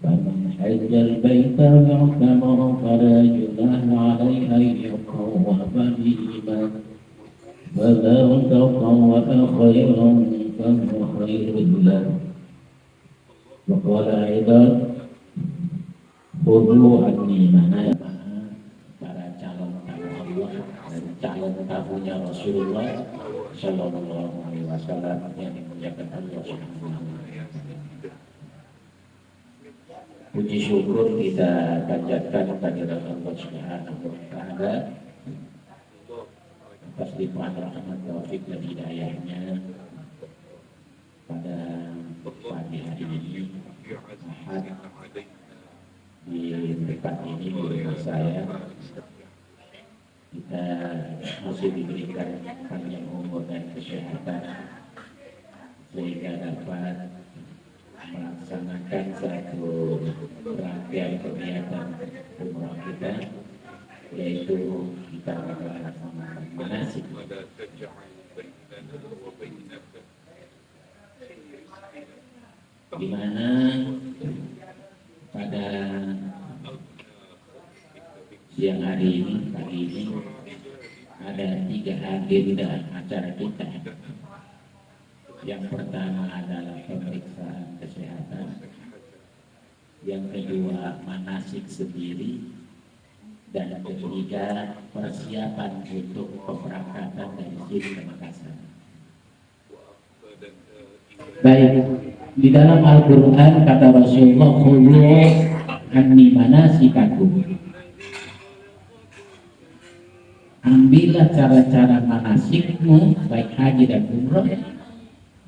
فمن حج البيت واعتمر فلا جناح عليه أن يطوف بهما ومن تطوع خيرا فهو خير له. وقال أيضا خذوا عني مناسك. Para calon tamu Allah dan calon tamunya Rasulullah Sallallahu Alaihi Wasallam yang dimuliakan Allah Subhanahu Wa Taala. Puji syukur kita panjatkan kepada Allah Subhanahu Wa Taala atas limpahan rahmat taufik dan hidayahnya pada pagi hari ini Ahad di tempat ini di rumah saya kita masih diberikan panjang umur dan kesehatan sehingga dapat melaksanakan satu rangkaian kegiatan umrah kita, yaitu kita melaksanakan manasik. Di mana pada siang hari ini, pagi ini ada 3 agenda acara kita. Yang pertama adalah pemeriksaan kesehatan, yang kedua manasik sendiri, dan ketiga persiapan untuk pemberangkatan dari sini ke Makassar. Baik, di dalam Al-Quran kata Rasulullah, khudhu anni manasikakum. Ambillah cara-cara manasikmu, baik haji dan umrah,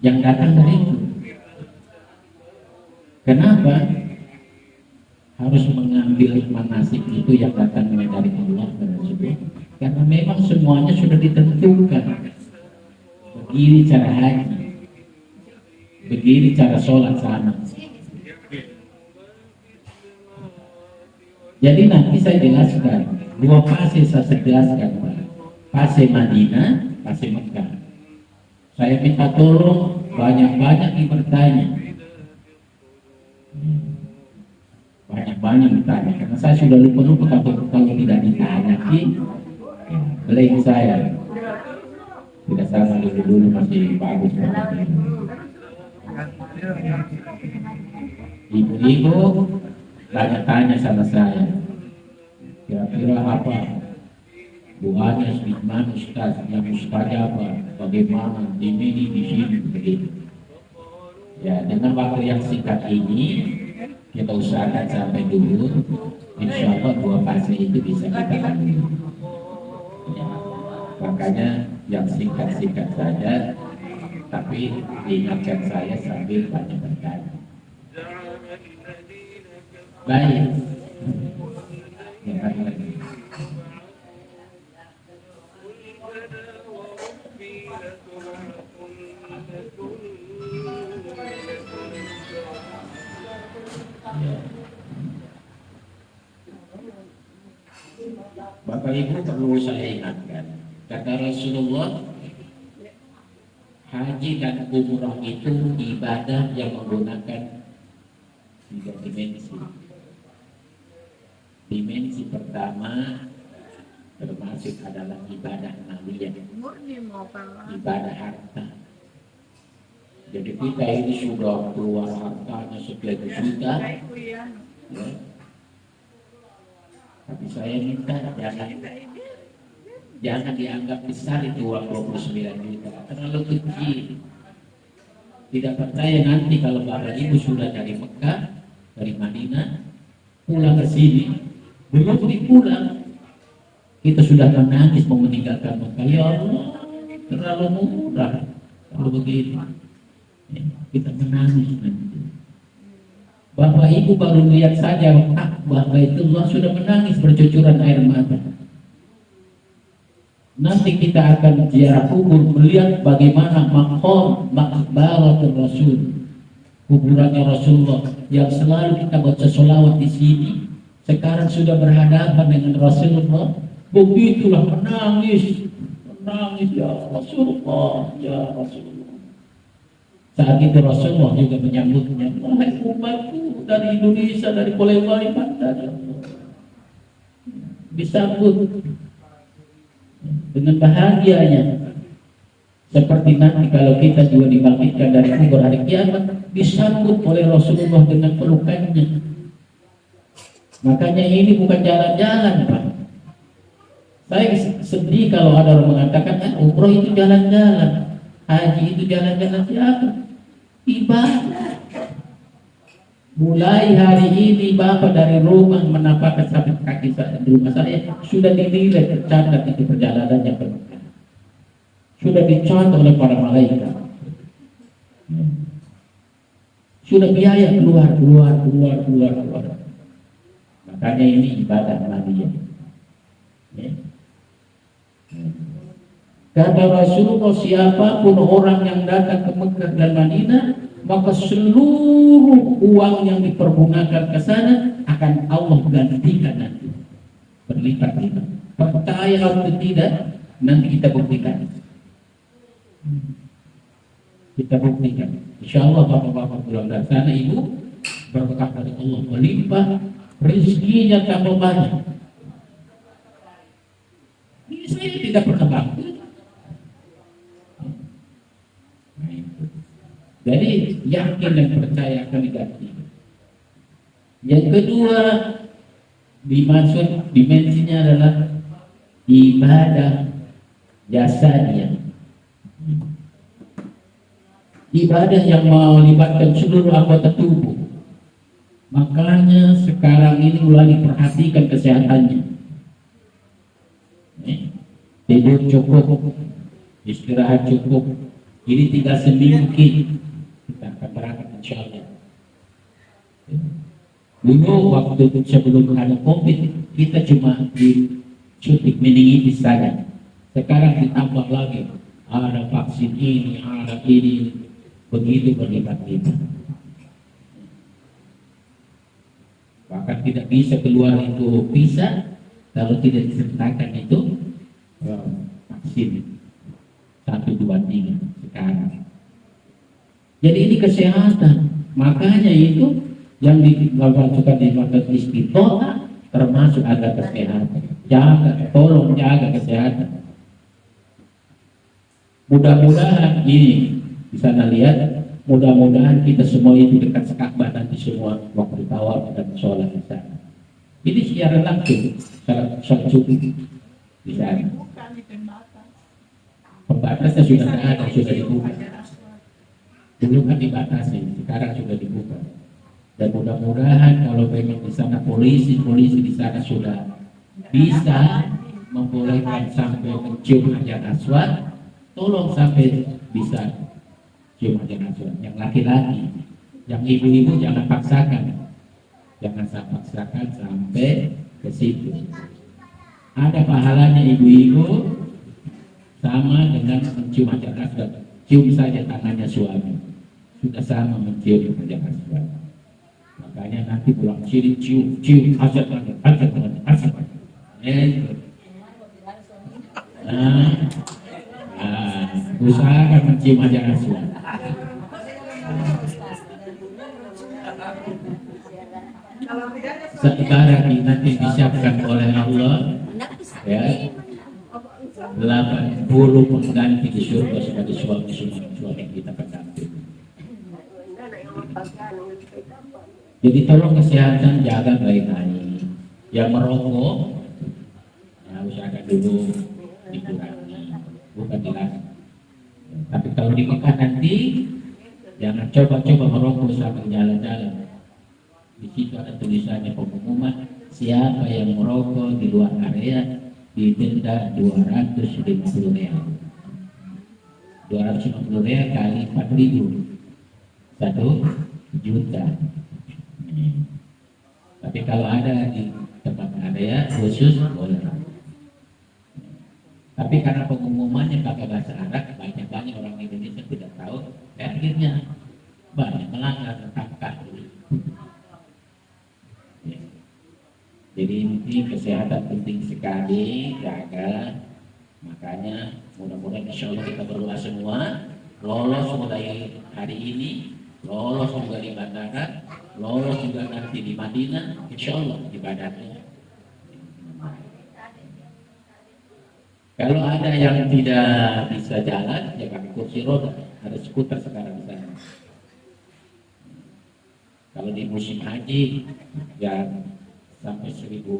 yang datang dariku. Kenapa harus mengambil manasik itu yang datang dari Allah dan Rasulullah? Karena memang semuanya sudah ditentukan. Begini cara haji, begini cara sholat sama. Jadi nanti saya jelaskan 2 fase, saya jelaskan Pak. Fase Madinah, fase Mekah. Saya minta tolong banyak-banyak yang bertanya. Banyak-banyak bertanya, karena saya sudah lupa kalau tidak ditanya blank saya. Tidak sama dulu masih bagus. Ibu-ibu tanya-tanya sama saya, kira-kira apa doanya gimana Ustaz, yang Ustaz apa, bagaimana di sini begitu. Ya, dengan waktu yang singkat ini kita usahakan sampai dulu, insya Allah 2 fase itu bisa kita lalui. Ya, makanya yang singkat-singkat saja, tapi diingatkan saya sambil banyak bertanya. Baik. Bapak Ibu perlu saya ingatkan, kata Rasulullah, haji dan umrah itu ibadah yang menggunakan 3 dimensi. Dimensi pertama termasuk adalah ibadah maliyah, ibadah harta. Jadi kita ini sudah keluar hartanya sekian juta, ya. Tapi saya minta jangan dianggap besar itu uang 29 juta, terlalu kecil. Tidak percaya nanti kalau Bapak Ibu sudah dari Mekah, dari Madinah, pulang ke sini, belum pulang, kita sudah menangis mau meninggalkan Mekah. Ya Allah, terlalu murah, kalau begini. Kita menangis nanti. Bapak Ibu baru lihat saja Ka'bah Baitullah sudah menangis bercucuran air mata. Nanti kita akan ziarah kubur melihat bagaimana maqam maqbaratul Rasul, kuburannya Rasulullah yang selalu kita baca sholawat di sini. Sekarang sudah berhadapan dengan Rasulullah, begitulah menangis ya Rasulullah, ya Rasulullah. Saat itu Rasulullah juga menyambutnya, wahai umatku dari Indonesia, dari Palembang, disambut dengan bahagianya. Seperti nanti kalau kita juga dibangkitkan dari kubur hari kiamat, disambut oleh Rasulullah dengan pelukannya. Makanya ini bukan jalan-jalan, Pak. Saya sedih kalau ada orang mengatakan, umroh itu jalan-jalan, haji itu jalan-jalan. Siapa? Ibadah. Mulai hari ini Bapak dari rumah menapakkan sampai kaki di rumah saya sudah dinilai, tercatat itu perjalanannya ke Mekah. Sudah dicatat oleh para malaikat. Sudah biaya keluar. Makanya ini ibadah Nabi. Kata Rasulullah, siapapun orang yang datang ke Mekah dan Madinah, maka seluruh uang yang dipergunakan ke sana akan Allah gantikan nanti berlipat-lipat. Percaya atau tidak, nanti kita buktikan. Insya Allah bapak-bapak pulang dari sana, ibu berkah dari Allah melimpah, rezekinya tambah banyak. Ini saya tidak pernah bangkrut. Jadi yakin dan percaya akan diganti. Yang kedua, dimaksud dimensinya adalah ibadah jasanya. Ibadah yang melibatkan seluruh anggota tubuh. Makanya sekarang ini mulai diperhatikan kesehatannya. Tidur cukup, istirahat cukup. Ini tinggal seminggu kita akan berangkat insya Allah. Dulu waktu sebelum ada COVID, kita cuma disuntik meningitis saja. Sekarang ditambah lagi, ada vaksin ini, ada ini, begitu berlipat-lipat. Bahkan tidak bisa keluar itu visa kalau tidak disertakan itu vaksin 1, 2, 3 sekarang. Jadi ini kesehatan. Makanya itu yang dimasukkan di market istiqomah termasuk ada kesehatan. Tolong jaga kesehatan. Mudah-mudahan ini di sana lihat, mudah-mudahan kita semua itu dekat Ka'bah nanti semua waktu tawaf dan sholat di sana. Ini secara langsung sholat subuh di sana. Pembatasnya sudah ada, sudah dibuka. Dulu kan dibatasi, sekarang sudah dibuka. Dan mudah-mudahan kalau memang di sana polisi di sana sudah bisa membolehkan sampai mencium hajar aswad, tolong sampai bisa cium hajar aswad. Yang laki-laki, yang ibu-ibu jangan paksakan, sampai ke situ. Ada pahalanya ibu-ibu sama dengan mencium hajar aswad. Cium saja tangannya suami, sudah sama mencium hajar aswad. Makanya nanti pulang sini cium hajar aswad. Usahakan mencium hajar aswad. Sekarang nanti disiapkan oleh Allah, ya, 80 pengganti di surga sebagai suami kita pendamping. Jadi tolong kesehatan jaga baik-baik. Yang merokok, ya usahakan dulu dikurangi, bukan dilarang. Tapi kalau di Mekah nanti jangan coba-coba merokok sambil jalan-jalan. Di situ ada tulisannya pengumuman, siapa yang merokok di luar area didenda 250 real. 250 real kali 4.000, 1 juta. Tapi kalau ada di tempat area khusus boleh. Tapi karena pengumumannya pakai bahasa Arab, banyak orang Indonesia tidak tahu, akhirnya banyak melanggar tangkap. Jadi ini kesehatan penting sekali, jaga. Makanya mudah-mudahan insya Allah kita berdoa semua lolos mulai hari ini, lolos juga di bandara, lolos juga nanti di Madinah, insya Allah ibadahnya. Kalau ada yang tidak bisa jalan, ya pakai kursi roda, ada skuter sekarang di sana. Kalau di musim haji, ya sampai 1,5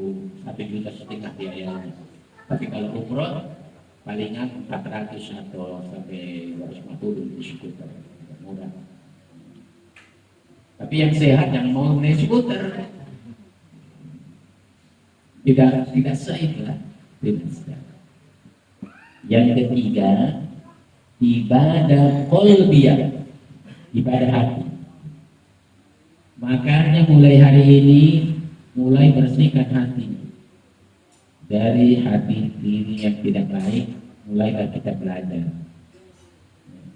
juta biayanya. Tapi kalau umroh, palingan 400 atau sampai 250 di skuter, murah. Tapi yang sehat yang mau naik skuter, tidak sahih lah, tidak sah. Yang ketiga, ibadah qalbiyah, ibadah hati. Makanya mulai hari ini, mulai bersihkan hati dari hati diri yang tidak baik. Mulailah kita belajar,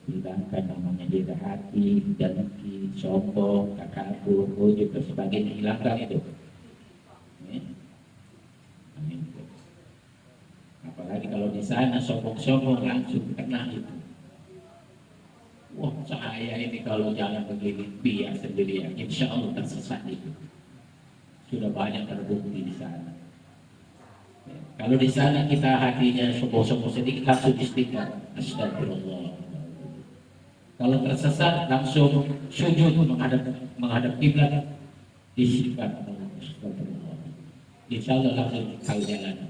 hilangkan namanya jika hati, dengki, sombong, takabur, ujub dan sebagainya, hilangkan itu. Apalagi kalau di sana sombong-sombong langsung kena itu. Wah, saya ini kalau jalan begini biar sendirian, insya Allah tersesat itu. Sudah banyak terbukti di sana. Kalau di sana kita hatinya sombong-sombong sedikit, langsung istighfar, astagfirullah. Kalau tersesat langsung sujud menghadap kiblat, istighfar, astagfirullah. Insya Allah langsung tahu jalan.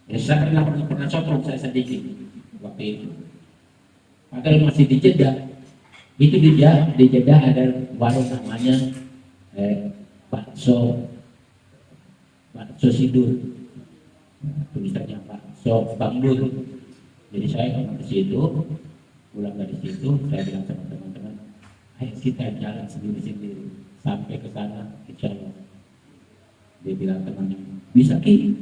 Ya, saya pernah contoh saya sedikit waktu itu. Padahal masih di Jeddah. Itu di Jeddah ada warung namanya bakso Sidur. Tulisannya bakso Bangdur. Jadi saya ke situ, pulang dari situ, saya bilang sama teman-teman, ayo kita jalan sendiri-sendiri sampai ke sana, insya Allah. Dia bilang temannya, bisa Ki?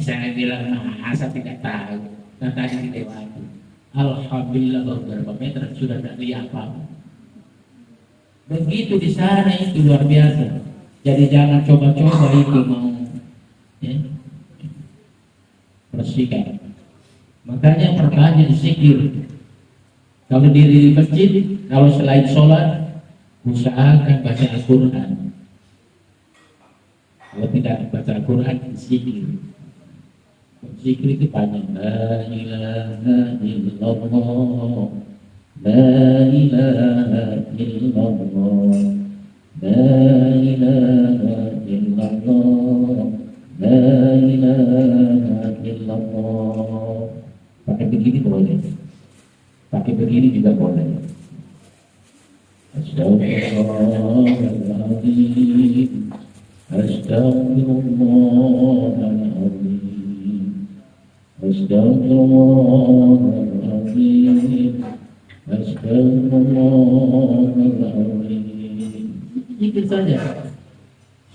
Saya bilang, masa tidak tahu. Nah tadi dilewati. Alhamdulillah baru berapa meter sudah tidak lihat apa. Begitu di sana itu luar biasa. Jadi jangan coba-coba itu mau bersihkan. Makanya perbanyak zikir. Kalau diri di masjid, kalau selain sholat, usahakan baca Al-Quran. Kalau tidak baca Al-Quran, zikir. Zikir itu banyak. La ilaha illallah, la ilaha illallah, la ilaha illallah, la ilaha illallah. Pakai begini boleh, pakai begini juga boleh. Astagfirullahaladzim, astagfirullahaladzim, astagfirullahaladzim, astagfirullahaladzim. Itu saja.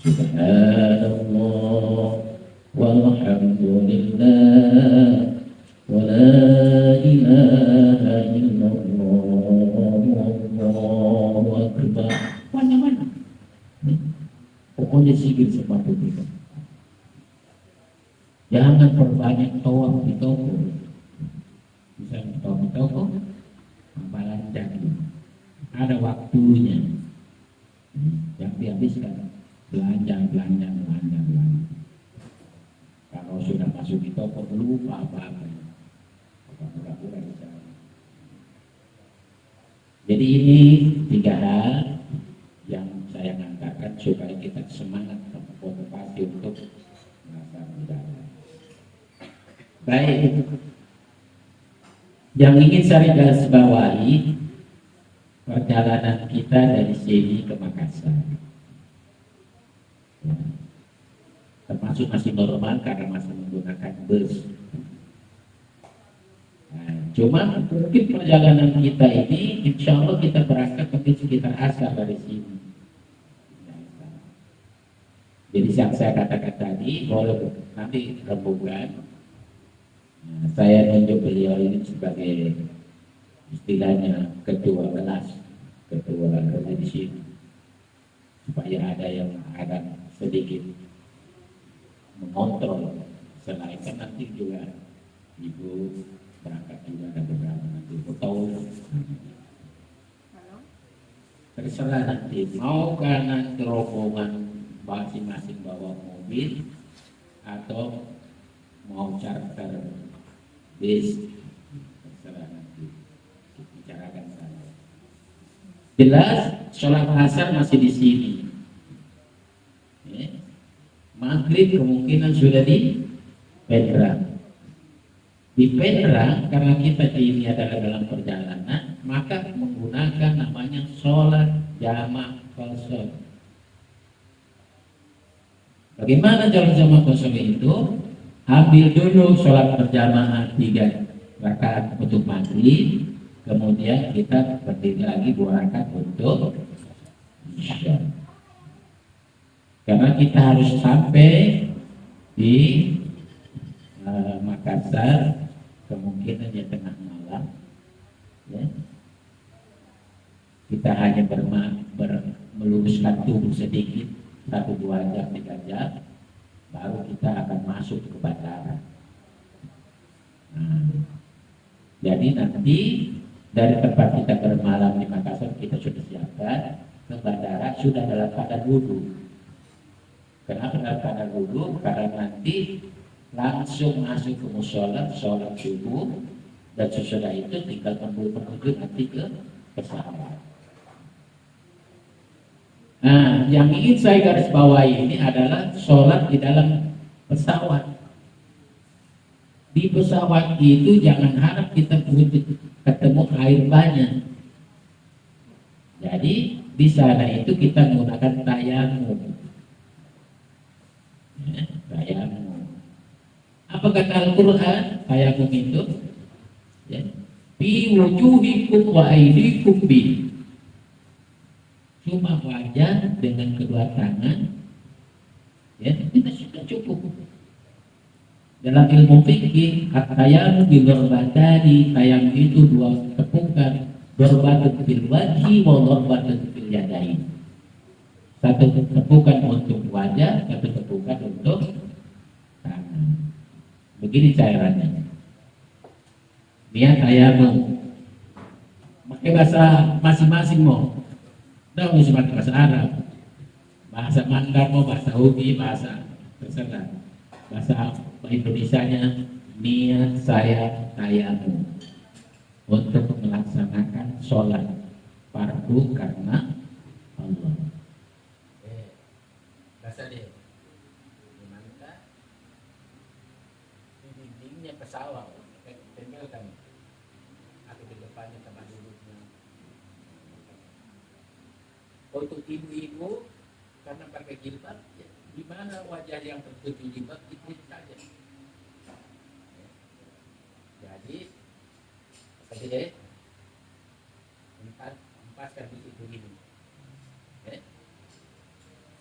Subhanallah walhamdulillah wa la ilaha illallah wallahu akbar. Mana-mana. Pokoknya zikir seperti itu. Jangan perbanyak tawaf di toko. Misalnya tawaf di toko, hafalan janji. Ada waktunya. Yang dihabiskan belanja. Kalau sudah masuk di toko lupa apa-apa. Pura-pura bisa. Jadi ini 3 hal yang saya ngangkat supaya kita semangat motivasi untuk melaksanakan ibadah. Baik, yang ingin saya garis bawahi perjalanan kita dari sini ke Makassar, termasuk masih normal karena masih menggunakan bus. Nah, cuma mungkin perjalanan kita ini, insya Allah kita berangkat mungkin sekitar asar dari sini. Jadi yang saya katakan tadi, boleh nanti rembukan. Nah, saya tunjuk beliau ini sebagai istilahnya ketua kelas, ketua di sini, supaya ada yang akan sedikit mengontrol. Selain kan nanti juga ibu berangkat juga ada beberapa nanti tahu. terserah nanti mau karena rombongan masing-masing bawa mobil atau mau charter bis, terserah nanti bicarakan sana. Jelas sholat asar masih di sini. Maghrib kemungkinan sudah di Petra. Di Petra karena kita ini adalah dalam perjalanan, maka menggunakan namanya sholat jamak kosong. Bagaimana sholat jamak kosong itu? Ambil dulu sholat berjamaah 3 rakaat untuk maghrib, kemudian kita berdiri lagi 2 rakaat untuk isya. Karena kita harus sampai di Makassar kemungkinan ya tengah malam, ya. Kita hanya meluruskan tubuh sedikit 1-2 jam 3 jam, baru kita akan masuk ke bandara. Jadi nanti dari tempat kita bermalam di Makassar kita sudah siapkan, ke bandara sudah dalam keadaan wudhu. Kenapa dalam keadaan wudhu? Karena nanti langsung masuk ke musola, sholat subuh, dan sesudah itu tinggal menuju nanti ke pesawat. Nah, yang ingin saya garis bawahi ini adalah sholat di dalam pesawat. Di pesawat itu jangan harap kita ketemu air banyak. Jadi di sana itu kita menggunakan tayamum. Tayamum. Apa kata Al-Quran? Tayamum itu ya, bi wujuhikum wa aydikum bi. Cuma wajah dengan kedua tangan, ya kita sudah cukup. Dalam ilmu fikih, tayamum bi darbatani, tayamum itu 2 tepukan, darbatun fil wajhi wa darbatun fil yadain. 1 tepukan untuk wajah, 1 tepukan untuk tangan. Begini cairannya. Niat tayamum. Pakai bahasa masing-masing mau. Tidak usah pakai bahasa Arab, bahasa Mandar mau, bahasa Ubi, bahasa terserah. Bahasa Indonesianya niat saya tayamum untuk melaksanakan sholat fardu karena Allah. Bahasa dia. Gimana? Di dindingnya pesawat, tempelkan. Atau di depannya tempat duduknya. Untuk ibu-ibu karena pakai jilbab, ya, di mana wajah yang tertutup jilbab itu saja. Jadi, seperti deh, empaskan di situ ini, ya,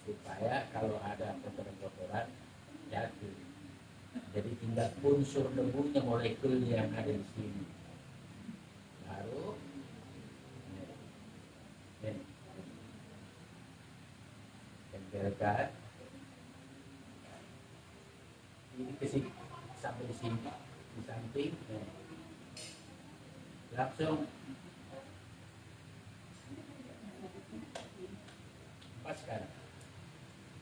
supaya kalau ada kotoran-kotoran jatuh. Jadi tinggal unsur debunya, molekulnya yang ada di sini. Baru, ya. Tempelkan ini ke sini sampai di sini, di samping, langsung lepaskan.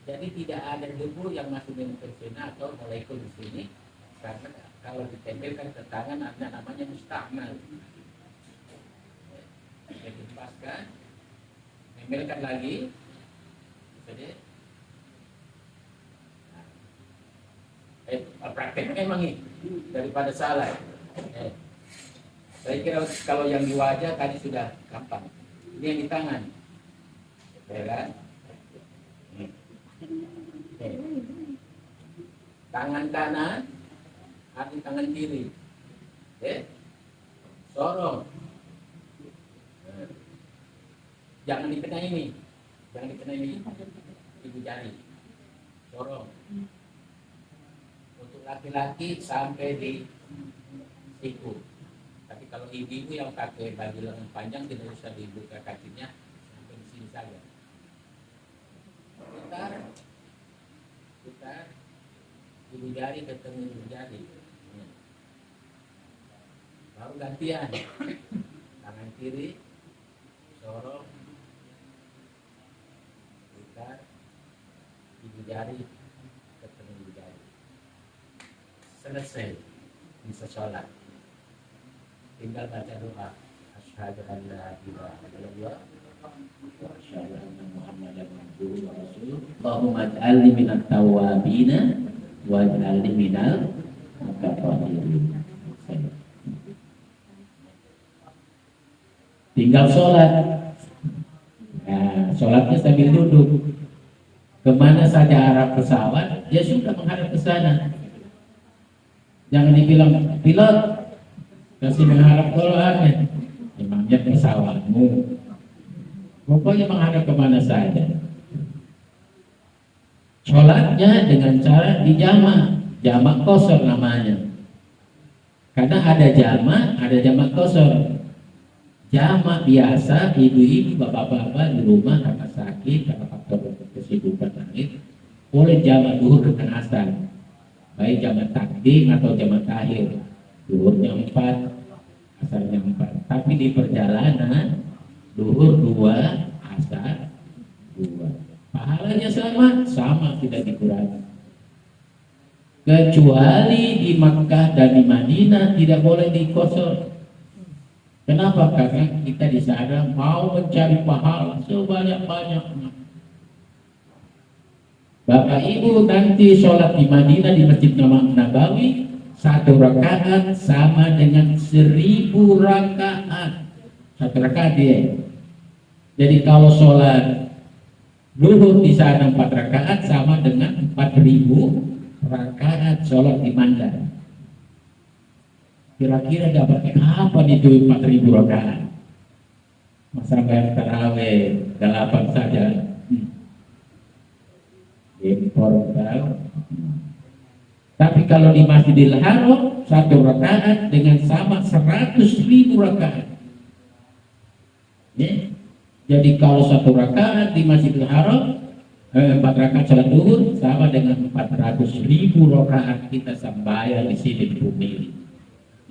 Jadi tidak ada debu yang masuk dengan persena atau molekul di sini, karena kalau ditempelkan ke tangan ada namanya musta'mal. Jadi lepaskan, tempelkan lagi. Prakteknya memang ini daripada salah. Saya kira kalau yang di wajah tadi sudah gampang. Ini yang di tangan, ya kan? Tangan kanan, hati tangan kiri, sorong. Jangan dikena ini. Jangan dikena ini ibu jari, sorong. Untuk laki-laki sampai di siku. Tapi kalau ibu-ibu yang pakai baju lengan panjang tidak usah dibuka kakinya, sampai di sini saja. Putar, ibu jari ketemu ibu jari. Baru gantian, tangan kiri, sorong. angkat ibu jari ketemu ibu jari. Selesai bisa sholat, tinggal baca doa asyhadu an la ilaha illallah wa asyhadu anna muhammadan abduhu wa rasuluh. Allahumma ij'alni minat tawwabina wa ij'alni minal mutatahhirin. Tinggal sholat. Nah, sholatnya sambil duduk. Kemana saja arah pesawat, ya sudah menghadap ke sana. Jangan dibilang pilot kasih menghadap Quran, emangnya pesawatmu. Pokoknya menghadap kemana saja. Sholatnya dengan cara jamak qashar namanya. Karena ada jamak qashar. Jamak biasa, ibu-ibu, bapak-bapak di rumah karena sakit, karena faktor kesibukan lain, boleh jamak duhur dengan asar, baik jamak takdim atau jamak takhir. Duhurnya 4, asarnya 4. Tapi di perjalanan duhur 2, asar 2. Pahalanya sama tidak dikurangi. Kecuali di Makkah dan di Madinah tidak boleh dikosor. Kenapa? Karena kita di sana mau mencari pahala sebanyak-banyaknya. Bapak Ibu nanti sholat di Madinah di Masjid Nabawi 1 rakaat sama dengan 1000 rakaat. 1 rakaat dia. Jadi kalau sholat duhur di sana 4 rakaat sama dengan 4000 rakaat sholat di Mandar. Kira-kira dapat kapan itu 4000 rakaat? Masa bayar tarawih 8 saja. Impor tahu. Tapi kalau di Masjidil Haram 1 rakaat dengan sama 100.000 rakaat. Ya. Jadi kalau 1 rakaat di Masjidil Haram 4 rakaat sholat duhur sama dengan 400.000 rakaat kita sembahyang di sini di bumi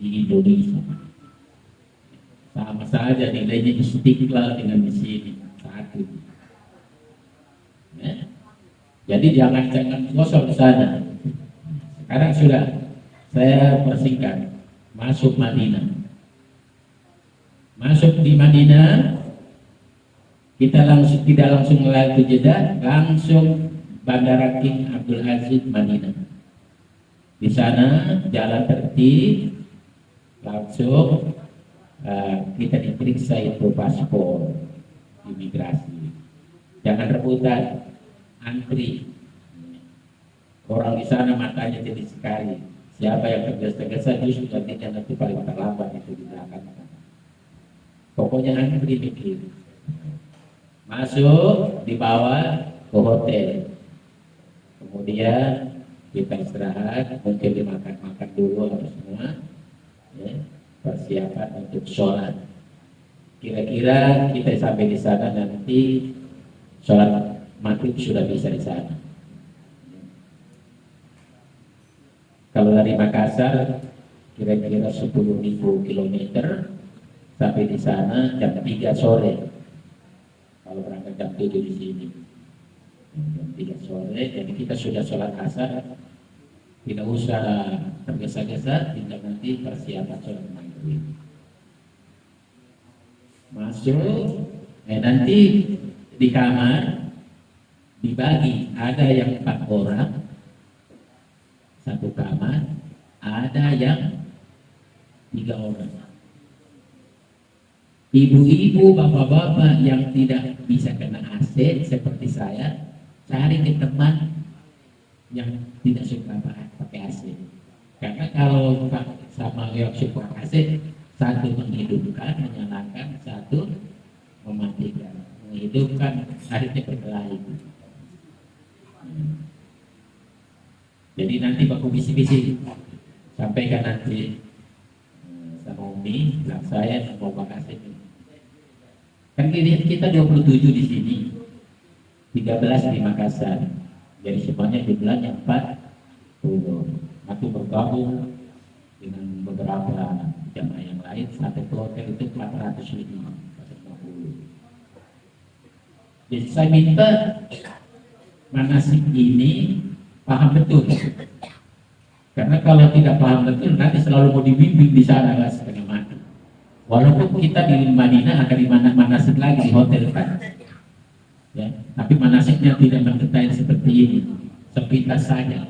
di Indonesia. Sama saja nilainya Istiqlal dengan di sini satu. Ya. Jadi jangan kosong di sana. Sekarang sudah saya persingkat. Masuk Madinah. Masuk di Madinah, kita tidak langsung lagi Jeddah, langsung Bandara King Abdul Aziz Madinah. Di sana jalan tertib. Langsung kita diperiksa itu paspor imigrasi. Jangan rebutan, antri. Orang di sana matanya jadi sekali. Siapa yang tergesa-gesa justru nanti paling terlambat itu di belakang. Pokoknya antri mikir. Masuk, dibawa ke hotel. Kemudian kita istirahat, mungkin dimakan dulu harus semua. Ya, persiapan untuk sholat. Kira-kira kita sampai di sana nanti sholat maghrib sudah bisa di sana. Kalau dari Makassar kira-kira 10.000 kilometer sampai di sana jam 3 sore. Kalau berangkat jam 7 di sini jam 3 sore, jadi kita sudah sholat asar. Tidak usah tergesa-gesa, tinggal nanti persiapan sholat maghrib. Masuk, nanti di kamar dibagi, ada yang 4 orang satu kamar, ada yang 3 orang. Ibu-ibu, bapak-bapak yang tidak bisa kena AC seperti saya, cari ke teman yang tidak suka pakai AC. Karena kalau sama yang suka AC, satu menghidupkan, menyalakan, satu mematikan. Menghidupkan, akhirnya berkelahi. Jadi nanti baku bisi-bisi, sampaikan nanti sama Umi, bilang saya mau pakai AC. Kan kita 27 di sini, 13 di Makassar. Jadi semuanya jumlahnya 40. Aku bergabung dengan beberapa jamaah yang lain, satu hotel itu 400 lebih, 450. Jadi saya minta manasik ini paham betul. Karena kalau tidak paham betul nanti selalu mau dibimbing di sana lah setengah mati. Walaupun kita di Madinah akan di manasik lagi di hotel kan, ya, tapi manasiknya tidak mendetail seperti ini, sepintas saja.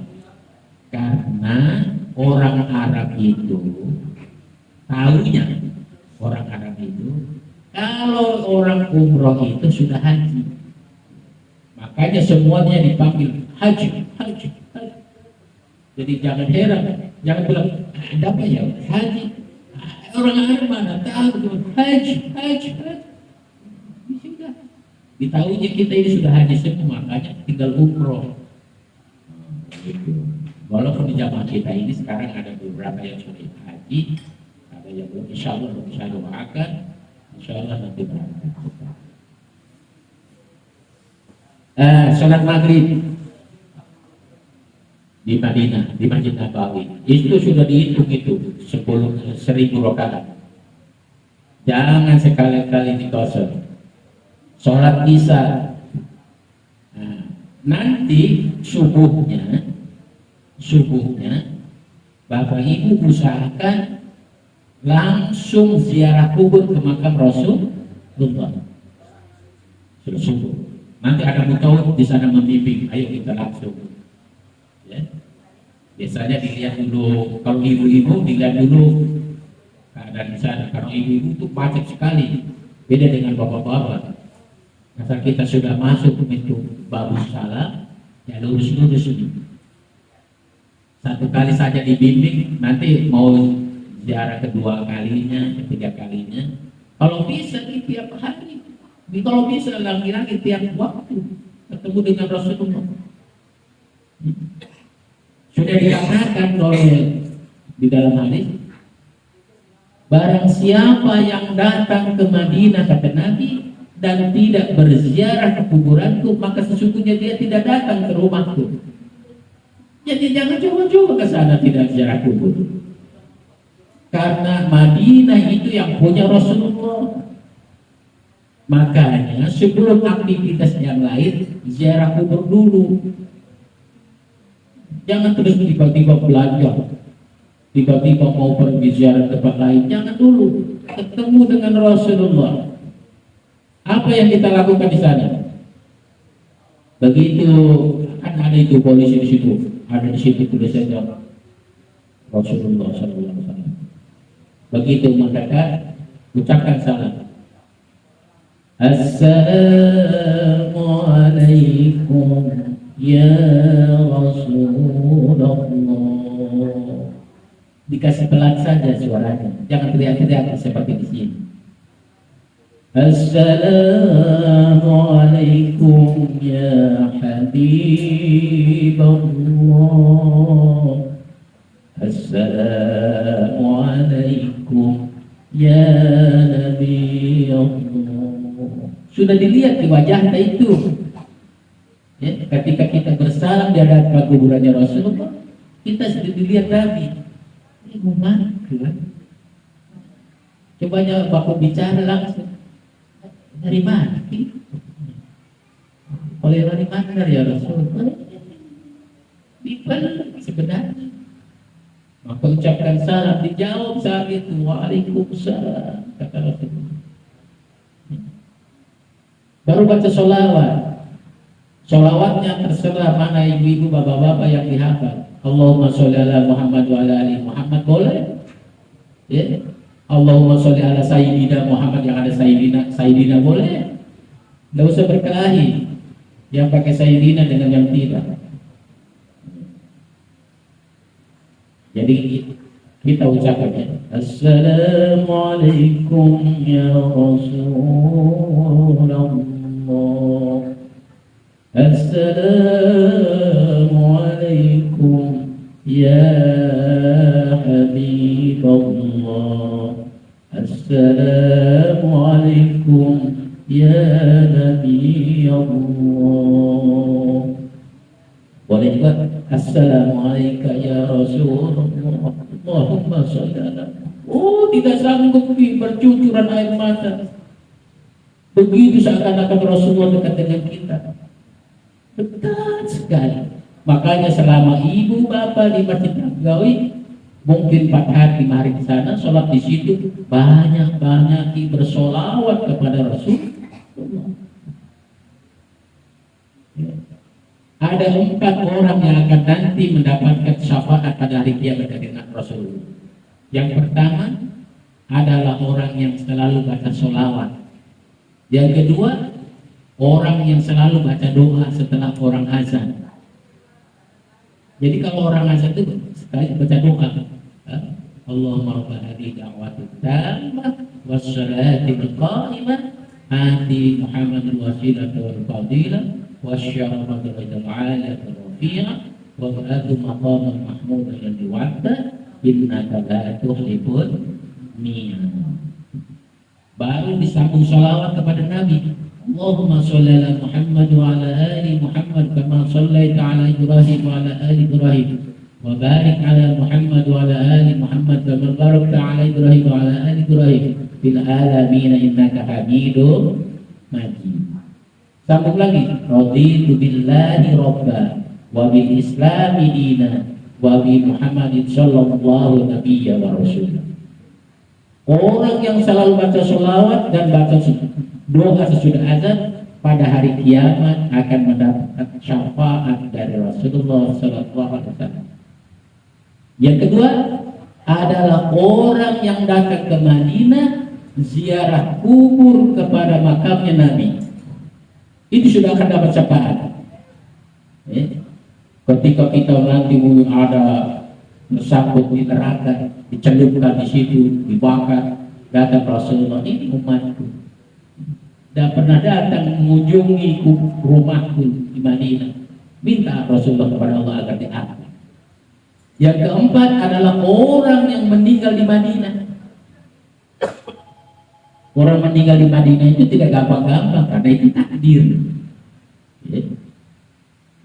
Karena orang Arab itu tahunya, orang Arab itu kalau orang umroh itu sudah haji, makanya semuanya dipanggil haji, haji, haji. Jadi jangan heran, jangan bilang ada apa ya haji. Orang Arab mana tahu haji, haji, haji. Sudah ditahunya kita ini sudah haji semua, makanya tinggal umroh. Gitu. Walaupun di jamaah kita ini sekarang ada beberapa yang sudah haji, ada yang belum, insya Allah belum bisa doakan, insya Allah nanti berangkat. Sholat maghrib di Madinah, di Masjid Nabawi, itu sudah dihitung itu 10.000 rakaat. Jangan sekali-kali dikosong. Sholat isya, nanti subuhnya Bapak Ibu usahakan langsung ziarah kubur ke makam Rasulullah. Subuh. Nanti ada mutawaf di sana membimbing. Ayo kita langsung. Ya. Biasanya dilihat dulu. Kalau ibu-ibu dilihat dulu keadaan di sana. Kalau ibu-ibu itu macet sekali. Beda dengan bapak-bapak. Asal kita sudah masuk itu bagus salah, ya lurus-lurus ini. Satu kali saja dibimbing, nanti mau ziarah kedua kalinya, ketiga kalinya. Kalau bisa di tiap hari, kalau bisa lagi-lagi tiap waktu ketemu dengan Rasulullah. Sudah dikatakan oleh di dalam hadis, barang siapa yang datang ke Madinah kata Nabi dan tidak berziarah ke kuburanku, maka sesungguhnya dia tidak datang ke rumahku. Jadi jangan coba-coba ke sana tidak ziarah kubur. Karena Madinah itu yang punya Rasulullah. Makanya sebelum aktivitas yang lain, ziarah kubur dulu. Jangan terus tiba-tiba belanja, tiba-tiba mau pergi ziarah tempat lain. Jangan dulu. Ketemu dengan Rasulullah. Apa yang kita lakukan di sana? Begitu kan ada itu polisi di situ, ada di situ tulisannya Rasulullah SAW. Begitu mendekat, ucapkan salam. Assalamualaikum ya Rasulullah. Dikasih pelan saja suaranya, jangan teriak-teriak seperti di sini. Assalamualaikum ya Habibullah. Assalamualaikum ya Nabi Allah. Sudah dilihat di wajahnya itu ya, ketika kita bersalam di hadapan kuburannya Rasulullah, kita sudah dilihat Nabi. Ini mana? Cobanya Bapak bicara langsung. Dari mana? Oleh dari mana ya Rasulullah? Dipeluk sebenarnya. Maka ucapkan salam, dijawab saat itu. Waalaikumsalam, kata Rasulullah. Baru baca sholawat. Sholawatnya terserah mana ibu-ibu, bapak-bapak yang dihafal. Allahumma sholli ala Muhammad wa ala ali Muhammad, boleh? Ya. Allahumma sholli ala Sayyidina Muhammad, yang ada Sayyidina boleh. Tidak usah berkelahi yang pakai Sayyidina dengan yang tidak. Jadi kita ucapkan ya, Assalamualaikum ya Rasulullah. Assalamualaikum ya Habibullah. Assalamualaikum ya Nabi Allah. Boleh juga Assalamualaikum ya Rasulullah. Allahumma sholli ala. Oh, tidak sanggup bercucuran air mata. Begitu seakan-akan Rasulullah dekat dengan kita. Dekat sekali. Makanya selama ibu bapak di Masjid Nabawi mungkin 4 hari 5 hari di sana, sholat di situ, banyak bersolawat kepada Rasul. Ada 4 orang yang akan nanti mendapatkan syafaat pada hari kiamat dari Rasul. Yang pertama adalah orang yang selalu baca sholawat. Yang kedua, orang yang selalu baca doa setelah orang azan. Jadi kalau orang azan itu sekali baca doa, Allahumma rabb hadhihi da'watit tammah wassalatil qa'imah ati Muhammadul wasilah wal fadilah wasyarafatul darajat 'aliyah rafi'ah wa ba'du maqaman mahmudan alladhi wa'ada innaka la tuhibbul mi'an. Baru disambung sholawat kepada Nabi. Allahumma sholli ala Muhammad wa ala ali Muhammad kama shallaita ala Ibrahim wa ala ali Ibrahim wa barik ala Muhammad wa ala ali Muhammad kama barakta ala Ibrahim wa ala ali Ibrahim fil alamin innaka Hamidum Majid. Sambung lagi, raditu billahi rabba wa bil islami dina wa bi Muhammadin sallallahu nabiyya wa rasulullah. Orang yang selalu baca sholawat dan baca doa sesudah azan pada hari kiamat akan mendapatkan syafaat dari Rasulullah SAW. Yang kedua adalah orang yang datang ke Madinah ziarah kubur kepada makamnya Nabi. Itu sudah akan dapat syafaat. Ketika kita nanti ada tersangkut di neraka, dicelupkan di situ, dibakar, datang Rasulullah, ini umatku. Dan pernah datang mengunjungi rumahku di Madinah, minta Rasulullah kepada Allah agar diangkat. Yang keempat adalah orang yang meninggal di Madinah. Orang meninggal di Madinah itu tidak gampang-gampang karena itu takdir.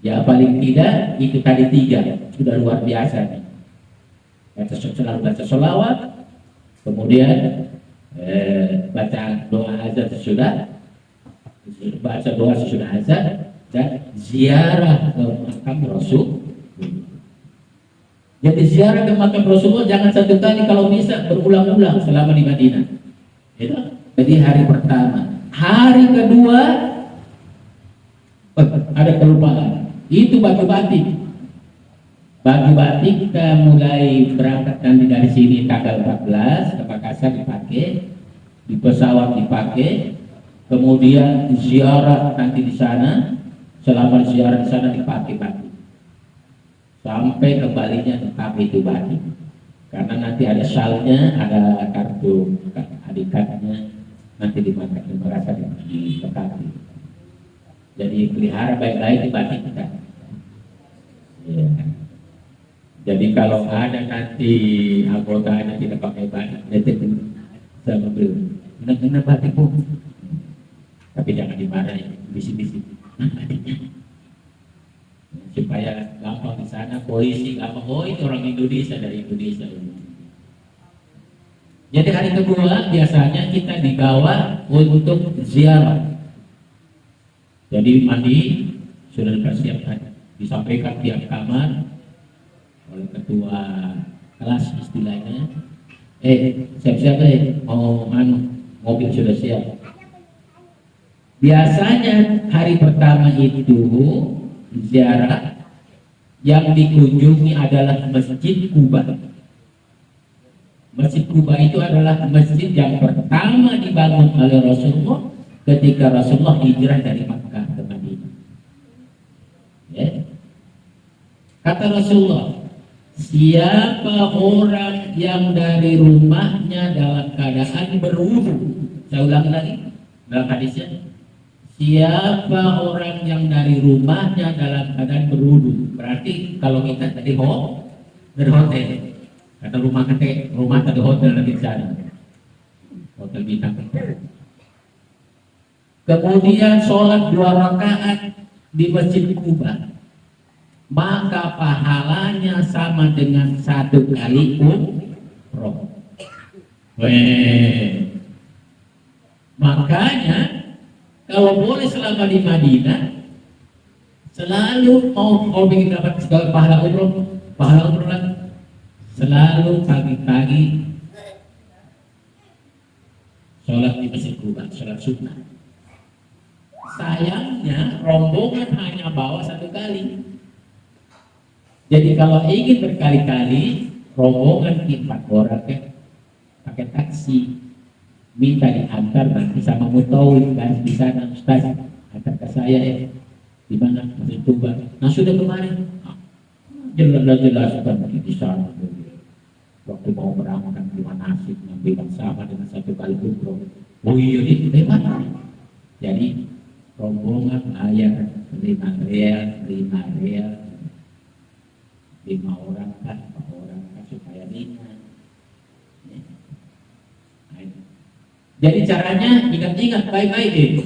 Ya paling tidak itu tadi 3 sudah luar biasa nih. Selalu baca sholawat, kemudian baca doa azan baca doa sesudah azan, dan ziarah ke makam Rasul. Jadi ziarah ke makam Rasulullah jangan 1 kali, kalau bisa berulang-ulang selama di Madinah. Itu. Jadi hari pertama. Hari kedua ada kelupaan. Itu baju batik. Baju batik kita mulai berangkat nanti dari sini tanggal 14 ke Makassar dipakai, di pesawat dipakai, kemudian ziarah nanti di sana, selama ziarah di sana dipakai batik, sampai kembalinya tetap itu batik, karena nanti ada salnya, ada kartu adikatnya, nanti dimakan di Makassar ditekati. Jadi pelihara baik-baik di batik kita. Ya. Jadi kalau ada nanti anggotanya tidak pakai batik, nanti saya mobil, kena batik bu, tapi jangan dimarahin, bisik-bisik, supaya gampang di sana polisi gampang, oh itu orang Indonesia dari Indonesia. Jadi hari kedua biasanya kita dibawa untuk ziarah. Jadi mandi sudah dipersiapkan, disampaikan tiap kamar oleh ketua kelas istilahnya, siap-siap mau mobil sudah siap. Biasanya hari pertama itu ziarah yang dikunjungi adalah Masjid Quba. Masjid Quba itu adalah masjid yang pertama dibangun oleh Rasulullah ketika Rasulullah hijrah dari Makkah ke Madinah. Ya. Kata Rasulullah, siapa orang yang dari rumahnya dalam keadaan berwudu, saya ulangi lagi dalam hadisnya, siapa orang yang dari rumahnya dalam keadaan berwudu, berarti kalau kita tadi dari hotel, kata rumah tadi hotel lagi di sana, hotel bintang. Kemudian sholat 2 rakaat di Masjid Quba, maka pahalanya sama dengan 1 kali umroh. Makanya kalau boleh selama di Madinah, Selalu mau ingin dapat segala pahala umroh lagi. Selalu pagi-pagi sholat di Masjid Kuba, sholat sunnah. Sayangnya rombongan hanya bawa satu kali. Jadi kalau ingin berkali-kali, rombongan 4 orang kan pakai taksi, minta diantar nanti sama mutawif kan di sana, Ustaz antar ke saya ya. Di mana Masjid Kuba. Nah sudah kemarin jelas kan di sana. Waktu mau beramalkan dua nasib yang sama dengan satu kali umroh. Oh iya itu hebat. Jadi rombongan bayar 5 real 5 orang kan 4 orang kan supaya ringan. Jadi caranya ingat-ingat baik-baik itu.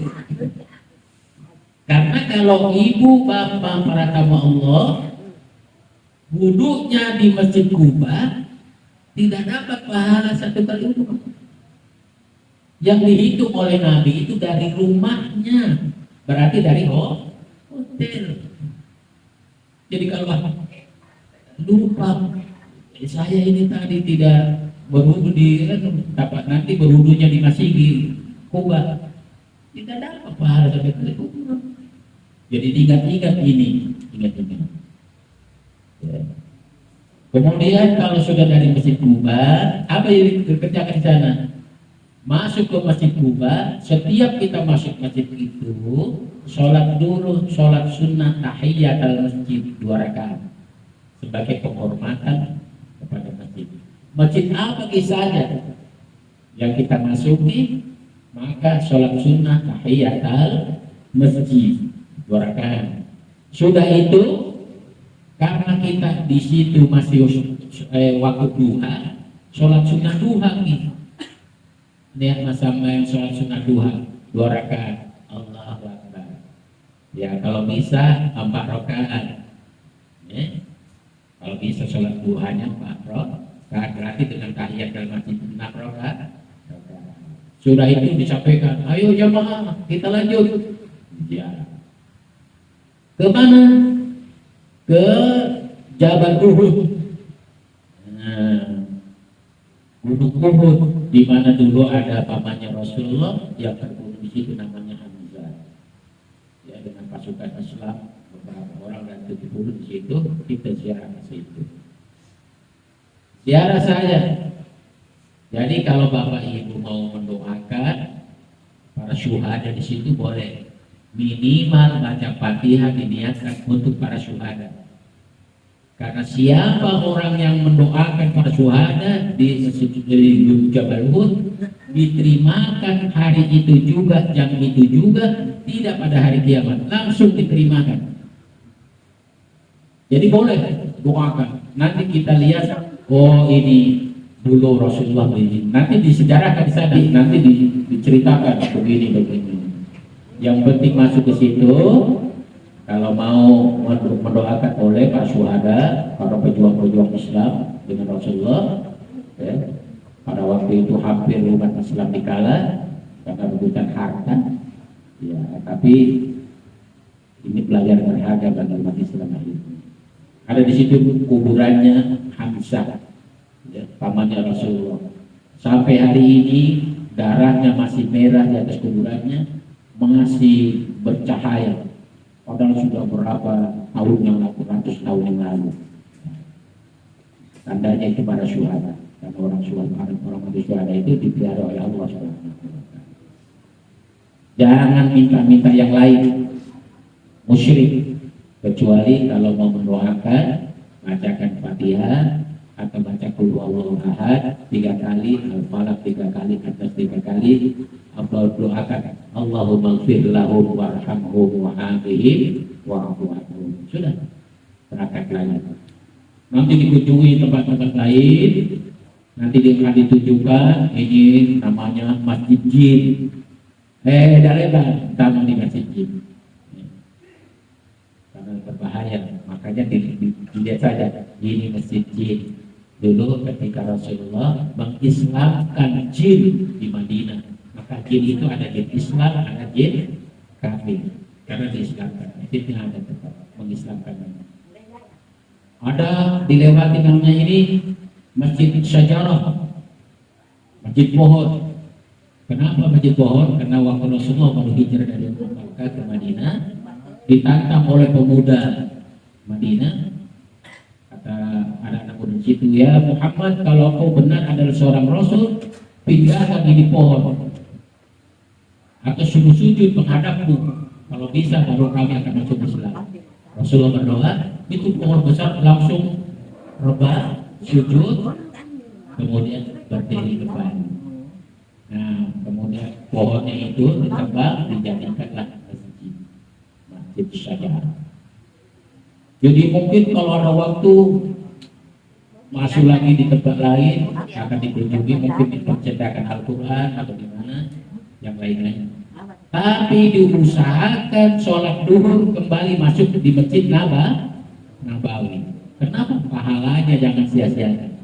Karena kalau ibu bapak para tamu Allah wuduknya di Masjid Kuba tidak dapat pahala satu kali umroh. Yang dihitung oleh Nabi itu dari rumahnya, berarti dari hotel. Jadi kalau lupa saya ini tadi tidak berwudu di dapat nanti berwudunya di Masjid Kuba, tidak dapat pahala satu kali umroh. Jadi ingat-ingat ini, ingat-ingat. Ya. Kemudian kalau sudah dari Masjid Kuba, apa yang dikerjakan di sana? Masuk ke Masjid Kuba, setiap kita masuk masjid itu, sholat dulu, sholat sunnah tahiyat al-masjid 2 rakaat sebagai penghormatan kepada masjid. Masjid apa saja yang kita masuki, maka sholat sunnah tahiyat al-masjid 2 rakaat. Sudah itu, karena kita di situ masih waktu duha, sholat sunnah duha nih. Lihat sama yang sholat sunnah duha 2 rakaat. Allahu Akbar. Ya kalau bisa 4 rakaat. Ya. Kalau bisa sholat duhanya 4 rakaat, berarti dengan tahiyat dalam masjid 6 rakaat. Sudah itu disampaikan, ayo jamaah kita lanjut. Ya. Ke mana? Ke Jabal Uhud. Nah, Gunung Uhud, di mana dulu ada pamannya Rasulullah yang terbunuh di situ namanya Hamzah. Ya dengan pasukan Islam beberapa orang dan 70 di situ kita ziarah ke situ. Ziarah saja. Jadi kalau Bapak Ibu mau mendoakan para syuhada di situ boleh. Minimal baca Fatihah diniatkan untuk para syuhada. Karena siapa orang yang mendoakan para syuhada di Jabal Uhud diterimakan hari itu juga, jam itu juga, tidak pada hari kiamat, langsung diterimakan. Jadi boleh doakan. Nanti kita lihat, oh ini dulu Rasulullah begini. Nanti disejarahkan di sana, nanti diceritakan begini. Yang penting masuk ke situ. Kalau mau mendoakan oleh para syuhada, para pejuang-pejuang Islam dengan Rasulullah, ya, pada waktu itu hampir umat Islam dikala karena rebutan harta, ya, tapi ini pelajaran berharga bagi umat Islam itu. Ada di situ kuburannya Hamzah, ya, pamannya Rasulullah. Sampai hari ini darahnya masih merah di atas kuburannya, masih bercahaya. Padahal sudah berapa tahun yang lalu, ratus tahun yang lalu. Tandanya itu para syuhada. Karena orang syuhada itu dipelihara oleh Allah SWT. Jangan minta-minta yang lain, musyrik. Kecuali kalau mau mendoakan, bacakan Fatihah atau baca Qul Huwallahu Ahad 3 kali, Al-Falaq 3 kali, atas 3 kali. Allah doakan Allahumma ighfir lahum warhamhum wa'afihim wa'fu anhum. Sudah, berangkat lagi. Nanti dikunjungi tempat-tempat lain, nanti akan ditunjukkan ini namanya Masjid Jin. Lebar taman di Masjid Jin. Karena berbahaya, makanya dilihat saja ini Masjid Jin. Dulu ketika Rasulullah mengislamkan jin di Madinah, maka jin itu ada jin Islam, ada jin kafir. Karena diislamkan, itu yang ada tempat. mengislamkan. Ada dilewati namanya ini Masjid Syajarah, Masjid Pohon. Kenapa Masjid Pohon? Karena waktu Rasulullah baru hijrah dari Makkah ke Madinah, ditantang oleh pemuda Madinah. Kata anak-anak muda di situ, ya Muhammad, kalau kau benar adalah seorang Rasul, pindahkan ini pohon atau sujud menghadapku. Kalau bisa baru kami akan masuk Islam. Rasulullah berdoa, itu pohon besar langsung rebah, sujud, kemudian berdiri kembali. Nah, kemudian pohonnya itu ditebang, dijadikanlah masjid Syajarah. Jadi mungkin kalau ada waktu masuk lagi di tempat lain akan dikunjungi, mungkin di percetakan Al-Quran atau di mana yang lain-lain. Tapi diusahakan sholat duhur kembali masuk di Masjid Nabawi. Kenapa? Pahalanya jangan sia-siakan.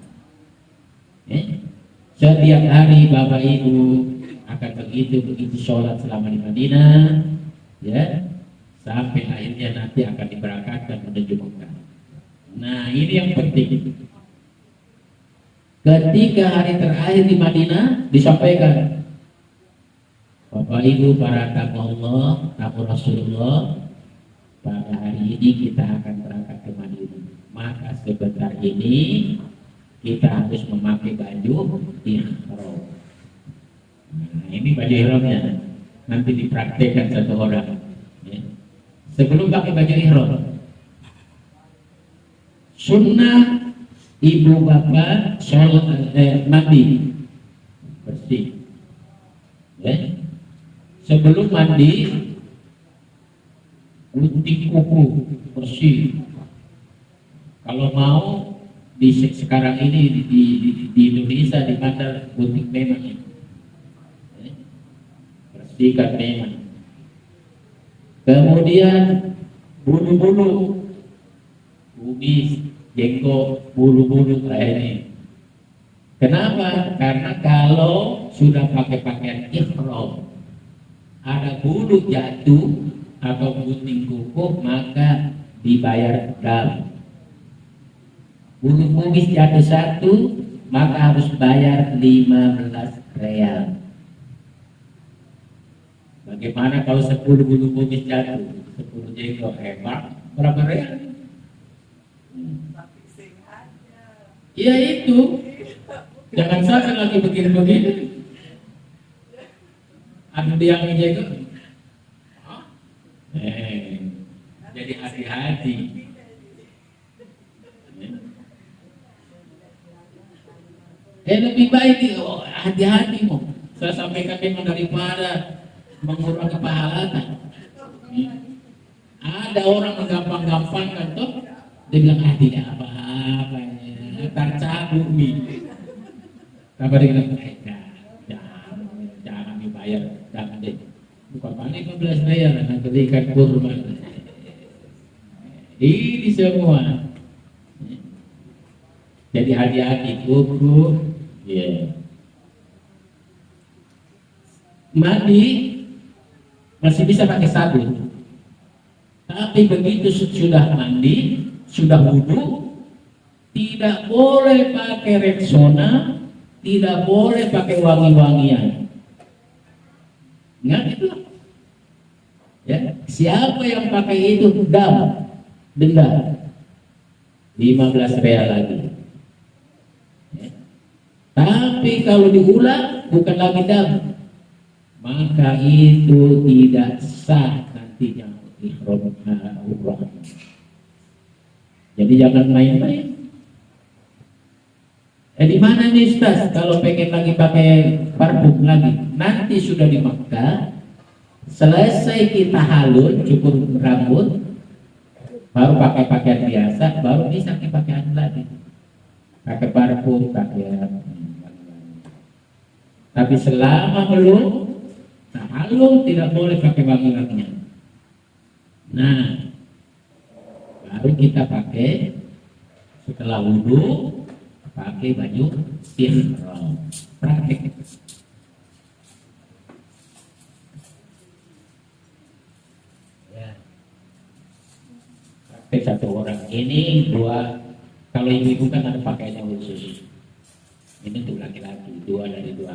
Setiap hari Bapak Ibu akan begitu sholat selama di Madinah, ya, sampai akhirnya nanti akan diberangkatkan menuju Mekah. Nah, ini yang penting. Ketika hari terakhir di Madinah disampaikan, Bapak Ibu para tamu Allah, tamu Rasulullah, pada hari ini kita akan berangkat ke Madinah. Maka sebentar ini kita harus memakai baju ihram. Nah, ini baju ihramnya. Nanti dipraktekkan satu orang. Ya. Sebelum pakai baju ihram, sunnah ibu bapak sholat mandi bersih. Ya. Sebelum mandi gunting kuku bersih. Kalau mau sekarang ini di Indonesia di mana gunting memang ya. Bersihkan memang. Kemudian bulu-bulu, kumis, jenggot, bulu-bulu kayak ini. Kenapa? Karena kalau sudah pakai pakaian ihram, ada bulu jatuh atau gunting kuku, maka dibayar dam. Bulu kumis jatuh satu, maka harus bayar 15 real. Bagaimana kalau 10 bulu kumis jatuh, 10 jenggot hebat, berapa real? Iya itu. Jangan sampai lagi begini-begini. Ada yang jenggot. Jadi hati-hati. Lebih baik hati-hati mau. Saya sampaikan memang daripada mengurangi pahala. Ada orang menggampang-gampangkan tuh, dia bilang tidak apa-apa, tercabut nih. Apa dia bilang? Jangan dibayar, jangan deh. Bukan paling 15 real, nanti belikan kurma. Ini semua. Jadi hati-hati kuku, ya. Mandi masih bisa pakai sabun, tapi begitu sudah mandi, sudah wudu, tidak boleh pakai Rexona, tidak boleh pakai wangi-wangian. Ingat itu, ya. Siapa yang pakai itu denda 15 real lagi. Tapi kalau diulang bukan lagi dam, maka itu tidak sah nantinya ihram umrah. Jadi jangan main-main. Di mana nih Ustaz kalau pengen lagi pakai parfum lagi? Nanti sudah di Makkah, selesai kita halul, cukur rambut, baru pakai pakaian biasa, baru bisa dipakai lagi. Pakai parfum, pakai. Tapi selama belum halul tidak boleh pakai wangi-wangian. Nah, baru kita pakai setelah wudu pakai baju ihram. Praktek. Ya. pakai satu orang. Ini dua. Kalau ibu-ibu kan ada pakaiannya khusus. Ini untuk laki-laki, dua dari dua.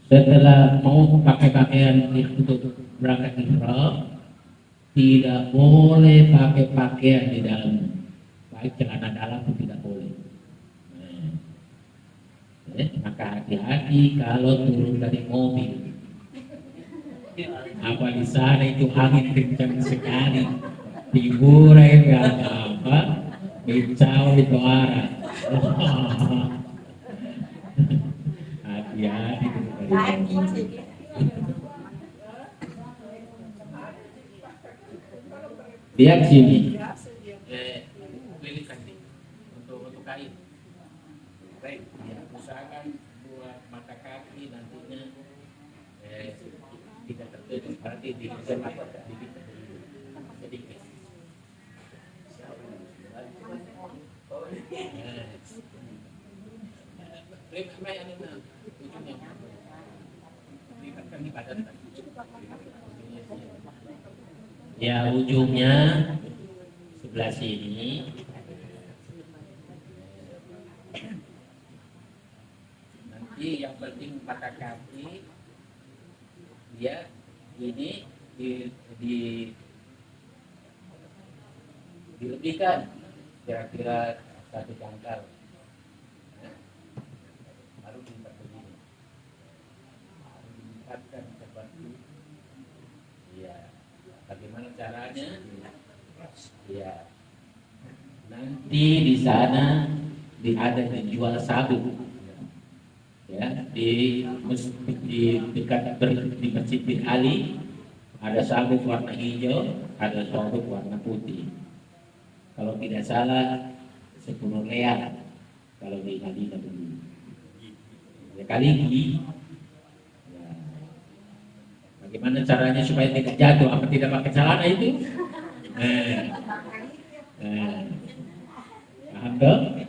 Setelah mau pakai pakaian untuk berangkat ihram, tidak boleh pakai pakaian di dalam, baik celana dalam pun tidak boleh. Maka hati-hati kalau turun dari mobil. Apa di sana itu angin kencang sekali, tiburan apa, bicau itu arah. Hati-hati turun dari mobil. Lihat sini. Pilihkan nih untuk kain. Baik, ya, usahakan buat mata kaki nantinya tidak tertutup, berarti di jemaah sedikit. Ya, ujungnya sebelah sini. Nanti yang penting mata kaki dia ini dilebihkan kira-kira satu jangkar, baru dilipat begini, baru dilipatkan seperti, ya. Bagaimana caranya? Ya, nanti di sana ada dijual sabuk, ya, di dekat di Masjid bin Ali ada sabuk warna hijau, ada sabuk warna putih. Kalau tidak salah 10 real kalau di Madinah dulu. Ya, kali ini. Ya. Bagaimana caranya supaya tidak jatuh? Apa tidak pakai celana itu? Paham dong?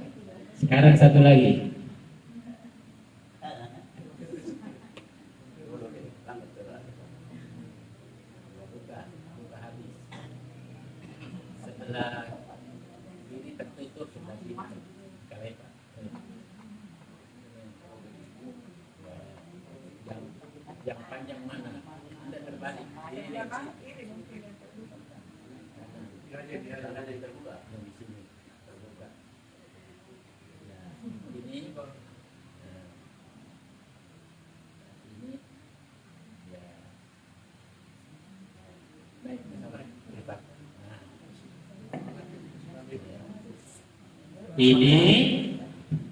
Sekarang satu lagi. Setelah ini tertutup sebelah sini, yang panjang mana? Anda terbalik. Terbuka, yang di sini terbuka. Ya, ini ini, ya. Baik, lipat. Ini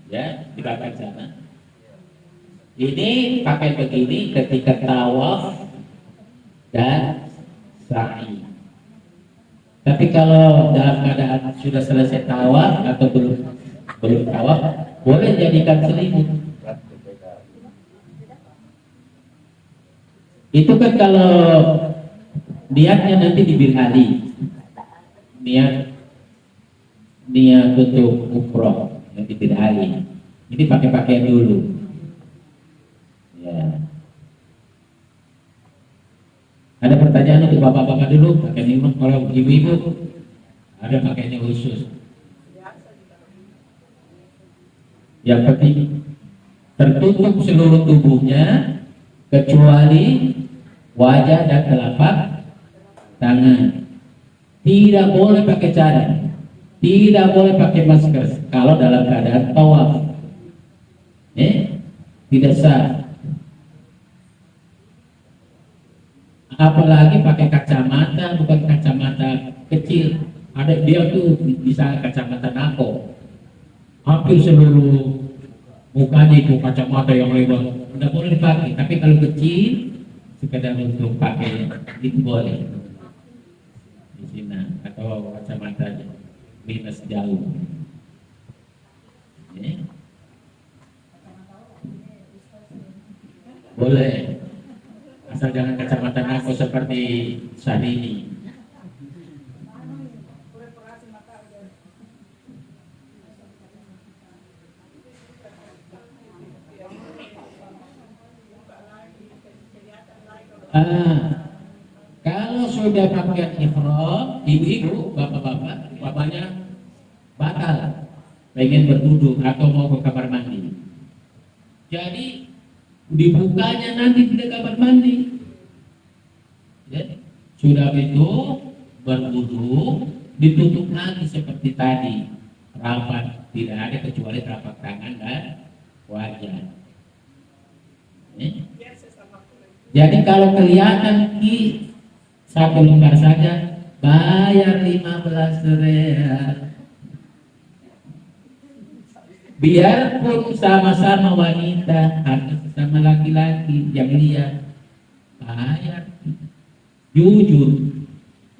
ya dibakar sana. Ini pakai begini ketika tawaf dan sa'i. Tapi kalau dalam keadaan sudah selesai tawaf atau belum tawaf, boleh jadikan selimut. Itu kan kalau niatnya nanti di bin Ali, niat untuk umroh yang di bin Ali. Ini pakai pakaian dulu. Ya. Ada pertanyaan untuk bapak-bapak dulu, pakaian imam. Kalau ibu-ibu ada pakaiannya khusus. Yang penting tertutup seluruh tubuhnya kecuali wajah dan telapak tangan. Tidak boleh pakai cadar, tidak boleh pakai masker kalau dalam keadaan tawaf. Tidak sah. Apalagi pakai kacamata, bukan kacamata kecil. Ada dia tuh bisa kacamata nako. Hampir seluruh mukanya itu kacamata yang lebar. Tidak boleh dipakai. Tapi kalau kecil, sekedar untuk pakai itu boleh. Di sini atau kacamata minus jauh. Boleh. Asal jangan kacamata nako seperti Syahrini. Kalau sudah pakai ihram, ibu-ibu, bapak-bapak, bapaknya batal pengen berwudu atau mau ke kamar mandi. Jadi dibukanya nanti tidak kamar mandi. Ya. Sudah itu berwudu, ditutup lagi seperti tadi, rapat, tidak ada kecuali telapak tangan dan wajah. Ya. Jadi kalau kelihatan di satu lembar saja bayar 15 real. Biarpun sama-sama wanita atau sama laki-laki yang lihat, bayar. Jujur,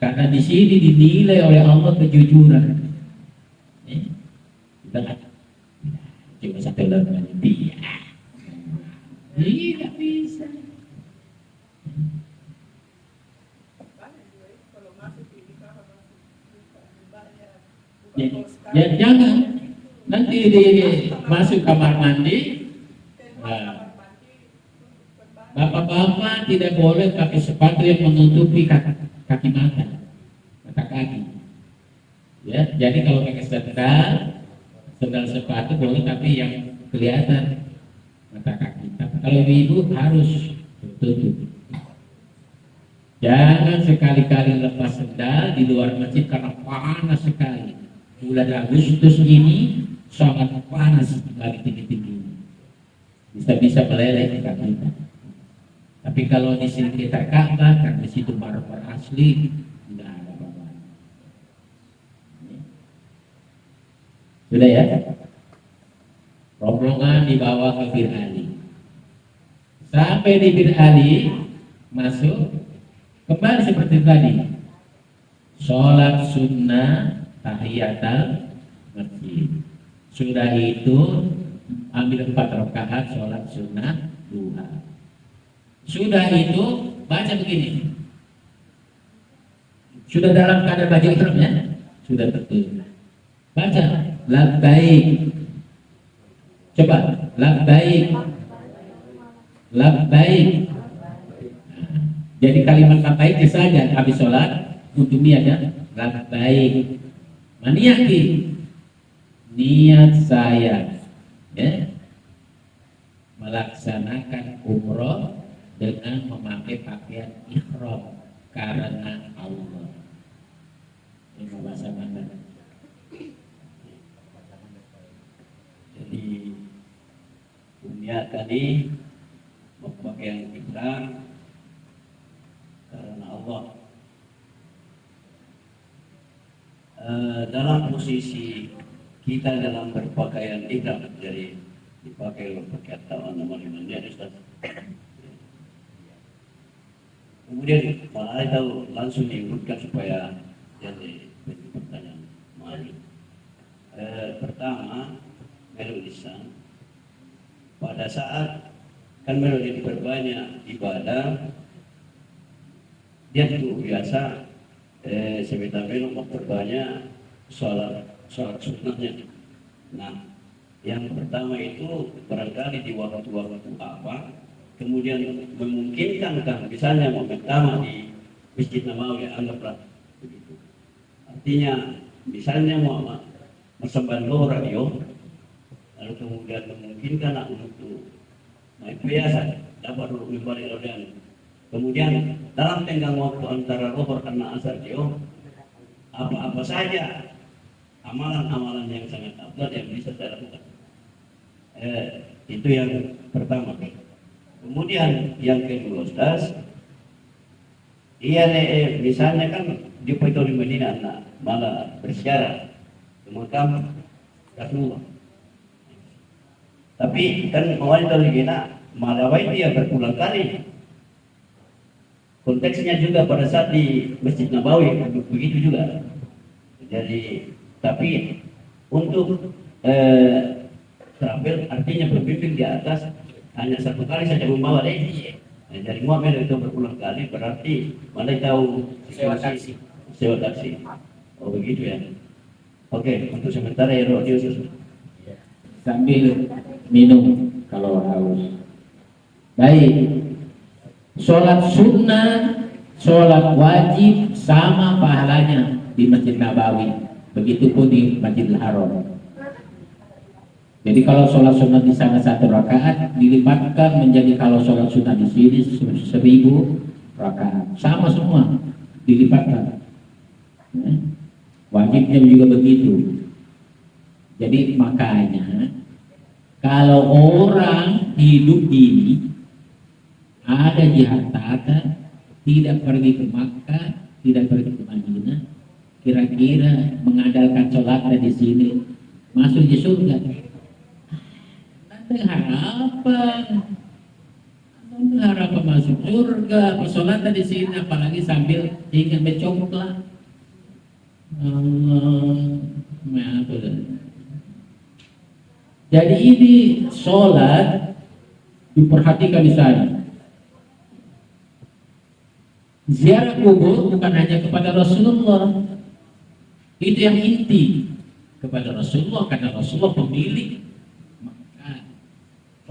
karena di sini dinilai oleh Allah kejujuran. Kita cuma satu lembar dia, tidak bisa. Ya, jangan nanti masuk kamar mandi. Nah, bapak-bapak tidak boleh pakai sepatu yang menutupi kaki mata, mata kaki. Ya, jadi kalau pakai sandal sepatu boleh, tapi yang kelihatan mata kaki. Tapi kalau ibu harus tertutup. Jangan sekali-kali lepas sandal di luar masjid karena panas sekali. Bulan Agustus ini sangat panas lagi tinggi-tinggi. Bisa-bisa meleleh di kaki kita. Tapi kalau di sini kita Ka'bah, karena di situ marmer asli, tidak ada apa-apa. Sudah ya? Rombongan dibawa ke Bir Ali. Sampai di Bir Ali, masuk, kembali seperti tadi. Sholat sunnah tahiyatul masjid. Sudah itu ambil 4 rakaat sholat sunnah duha. Sudah itu baca begini. Sudah dalam keadaan baju ihramnya, sudah tertutup. Baca labbaik. Coba labbaik. Labbaik. Nah, jadi kalimat labbaik saja habis sholat untuk niatnya labbaik. Maniati niat saya ya, melaksanakan umroh dengan memakai pakaian ihram karena Allah. Ini bahasa mana? Jadi niat tadi memakai ihram karena Allah. Dalam posisi kita dalam berpakaian ihram, jadi dipakai pakaian nama-namanya Ustaz. Kemudian Pak tahu langsung diurutkan supaya jadi pertanyaan mari. Pertama, melodisan. Pada saat kan melodi diperbanyak ibadah, dia itu biasa sebentar belum memperbanyak sholat sunnahnya. Nah, yang pertama itu barangkali di waktu-waktu apa, kemudian memungkinkankah misalnya pertama di Masjid Nabawi, anggaplah begitu. Artinya misalnya mau bersembah radio, lalu kemudian memungkinkan untuk naik biasa dapat dulu kembali rodan. Kemudian dalam tenggang waktu antara zuhur karena asar jauh, apa-apa saja amalan-amalan yang sangat afdal yang bisa saya lakukan. Itu yang pertama. Kemudian yang kedua, Ustaz, misalnya kan di Paitul Madinah, malah bersiaran ke makam Rasulullah. Tapi kan wanita Madinah malah dia berulang kali. Konteksnya juga pada saat di Masjid Nabawi begitu juga. Jadi tapi untuk terakhir artinya berbimbing di atas hanya satu kali saja membawa dia. Jadi muamil itu berulang kali berarti mana tahu sewa taksi. Oh begitu ya. Oke, untuk sementara ya Roh Yesus. Sambil minum kalau haus. Baik. Sholat sholat wajib sama pahalanya di Masjid Nabawi, begitupun di Masjidil Haram. Jadi kalau sholat sunnah di sana 1 rakaat dilipatkan menjadi kalau sholat sunnah di sini 1000 rakaat, sama semua dilipatkan. Wajibnya juga begitu. Jadi makanya kalau orang hidup ini ada di harta, tidak pergi ke Makkah, tidak pergi ke Madinah, kira-kira mengandalkan sholatnya di sini masuk di surga? Ada harapan masuk surga, sholatnya di sini, apalagi sambil ingin mencongklak. Jadi ini sholat diperhatikan di sana. Ziarah kubur bukan hanya kepada Rasulullah, itu yang inti, kepada Rasulullah, karena Rasulullah pemilik. Maka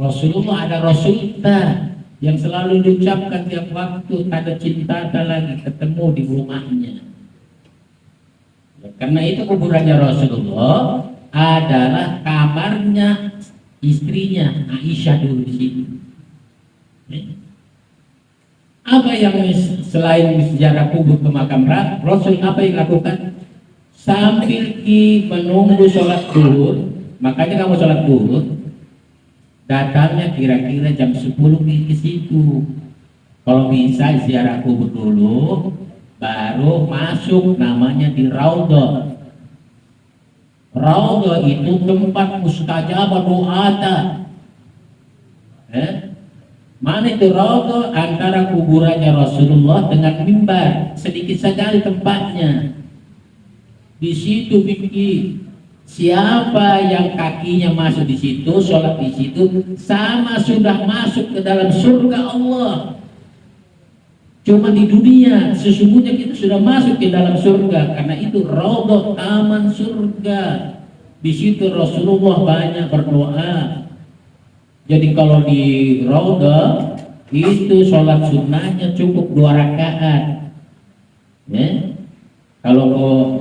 Rasulullah ada Rasulta yang selalu diucapkan tiap waktu, tanda cinta lagi ketemu di rumahnya. Karena itu kuburannya Rasulullah adalah kamarnya istrinya Aisyah dulu di situ. Apa yang selain sejarah kubur ke makam Rasul, apa yang lakukan? Sambil menunggu sholat zuhur, makanya kamu sholat zuhur datangnya kira-kira jam 10 ke situ. Kalau bisa ziarah kubur dulu, baru masuk, namanya di Raudhah. Raudhah itu tempat mustajabah doa. Mana itu Raudhah? Antara kuburannya Rasulullah dengan mimbar, sedikit sekali tempatnya. Di situ bikin siapa yang kakinya masuk di situ, sholat di situ, sama sudah masuk ke dalam surga Allah. Cuma di dunia sesungguhnya kita sudah masuk ke dalam surga, karena itu Raudhah, taman surga. Di situ Rasulullah banyak berdoa. Jadi kalau di Raudhah itu sholat sunnahnya cukup 2 rakaat. Kalau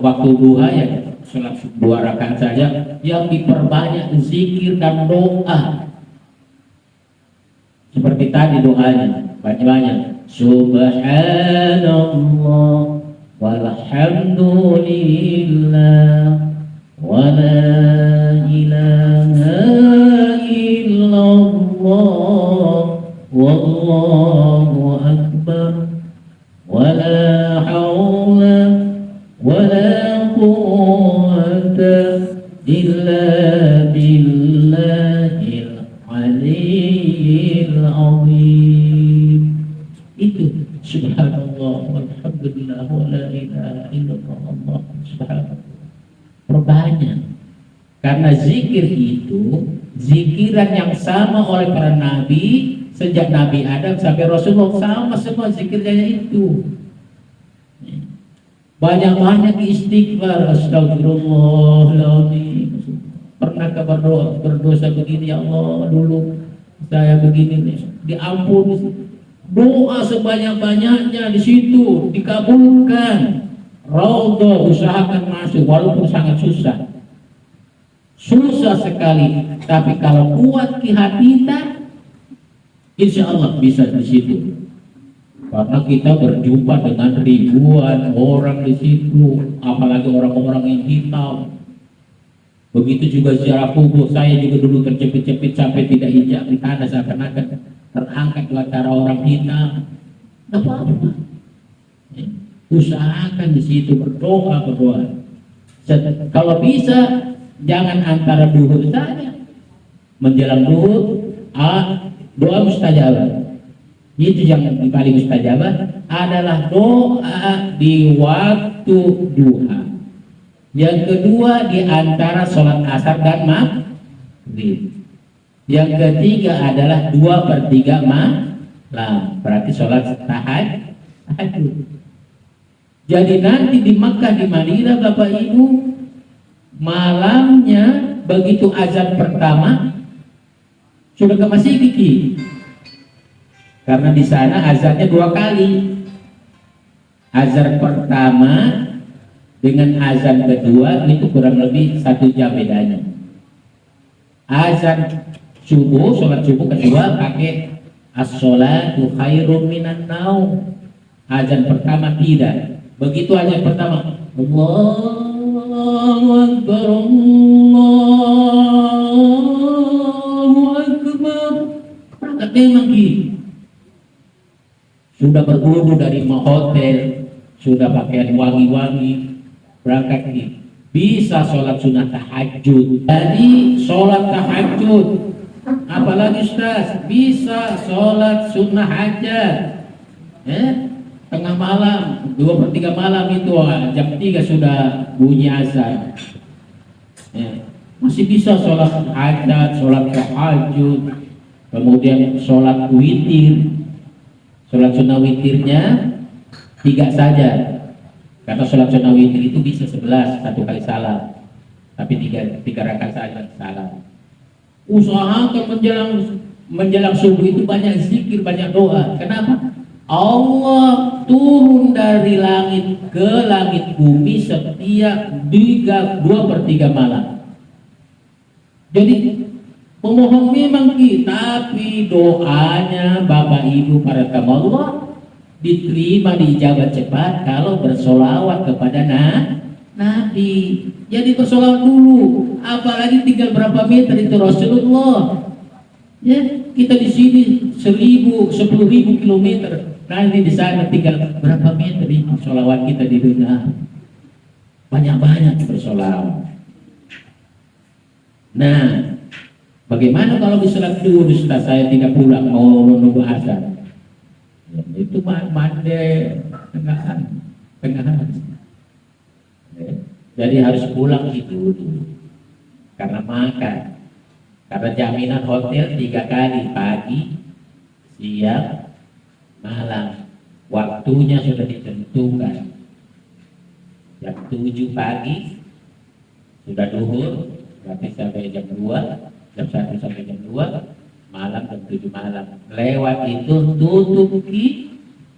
waktu duha ya sholat 2 rakaat saja, yang diperbanyak zikir dan doa. Seperti tadi doanya banyak-banyak. Subhanallah walhamdulillah wa la ilaha illallah wallahu akbar wa la hawla wa la quwwata illa billahil aliyyil azim. Itu subhanallah walhamdulillah wa la ilaha illallah wallahu subhanallah. Perbanyak, karena zikir itu zikiran yang sama oleh para nabi, sejak Nabi Adam sampai Rasulullah, sama semua zikirnya itu. Banyak-banyak istighfar, astagfirullahaladzim. Pernah berdosa begini, ya Allah dulu saya begini, diampuni. Doa sebanyak-banyaknya di situ dikabulkan. Raudhah usahakan masuk, walaupun sangat susah sekali, tapi kalau kuat di hati kita, insya Allah bisa di situ. Karena kita berjumpa dengan ribuan orang di situ, apalagi orang-orang yang hitam. Begitu juga ziarah kubur, saya juga dulu tercepit-cepit sampai tidak injak di tanah, seakan-akan terangkat di antara orang hitam. Tidak apa-apa. Usahakan di situ berdoa. Kalau bisa jangan antara duhur saja, menjelang duhur doa mustajabah. Itu yang paling mustajabah adalah doa di waktu duha. Yang kedua di antara sholat asar dan maghrib. Yang ketiga adalah 2/3 malam, berarti sholat tahajud. Jadi nanti di Makkah, di Madinah, Bapak Ibu, malamnya begitu azan pertama sudah ke masjid, karena di sana azannya 2 kali. Azan pertama dengan azan kedua itu kurang lebih 1 jam bedanya. Azan subuh, sholat subuh kedua pakai as-sholatu khairum minan naum. Azan pertama tidak. Begitu azan pertama, Allahu Akbar, Allahu Akbar. Berangkat memang gitu. Sudah berwudu dari hotel, sudah pakaian wangi-wangi, berangkat gitu. Bisa sholat sunnah tahajud. Jadi sholat tahajud, apalagi Ustaz, bisa sholat sunnah hajat. Tengah malam, 2/3 malam itu jam 3 sudah bunyi azan. Masih bisa sholat hajat, sholat tahajud, kemudian sholat witir. Sholat sunnah witirnya 3 saja. Karena sholat sunnah witir itu bisa 11, 1 kali salam, tapi 3 rakaat saja salam. Usahakan menjelang subuh itu banyak zikir, banyak doa. Kenapa? Allah turun dari langit ke langit bumi setiap 2/3 malam. Jadi pemohon memang kita, tapi doanya Bapak Ibu para tamu Allah diterima, diijabah cepat kalau bersolawat kepada Nabi. Jadi bersolawat dulu, apalagi tinggal berapa meter itu Rasulullah. Ya, kita di sini 10.000 kilometer, nanti di sana tinggal berapa meter itu solawat kita didengar. Banyak-banyak bersolawat. Nah, bagaimana kalau disolat dulu, Ustaz, saya tidak pulang mau menunggu azan? Itu mandek tengahan. Jadi harus pulang itu dulu karena makan, karena jaminan hotel 3 kali, pagi, siang, malam. Waktunya sudah ditentukan. Jam 7 pagi sudah duhur, berarti sampai jam 2, jam 1 sampai jam 2, malam jam 7 malam. Lewat itu tutup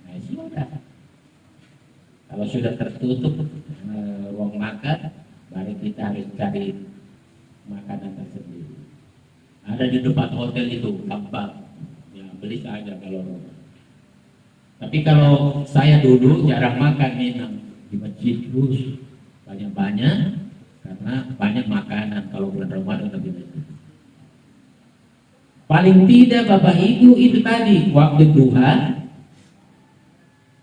nah sudah. Kalau sudah tertutup ruang makan, baru kita harus cari makanan tersendiri. Ada di depan hotel itu gampang, ya beli saja kalau. Tapi kalau saya dulu jarang makan minum di masjid terus banyak-banyak karena banyak makanan kalau bulan Ramadan lebih banyak. Paling tidak Bapak Ibu itu tadi waktu duha,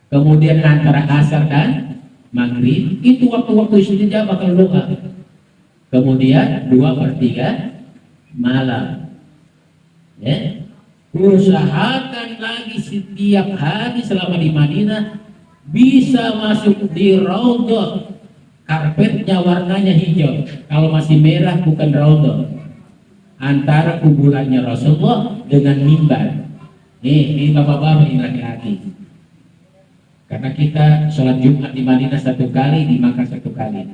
kemudian antara asar dan maghrib itu waktu-waktu istijabah kalau doa. Kemudian 2/3 malam. Ya. Usahakan lagi setiap hari selama di Madinah bisa masuk di raudhah, karpetnya warnanya hijau. Kalau masih merah bukan raudhah. Antara kuburannya Rasulullah dengan mimbar. Ini bapak-bapak, ini laki-laki. Karena kita sholat Jumat di Madinah 1 kali, di Makkah 1 kali.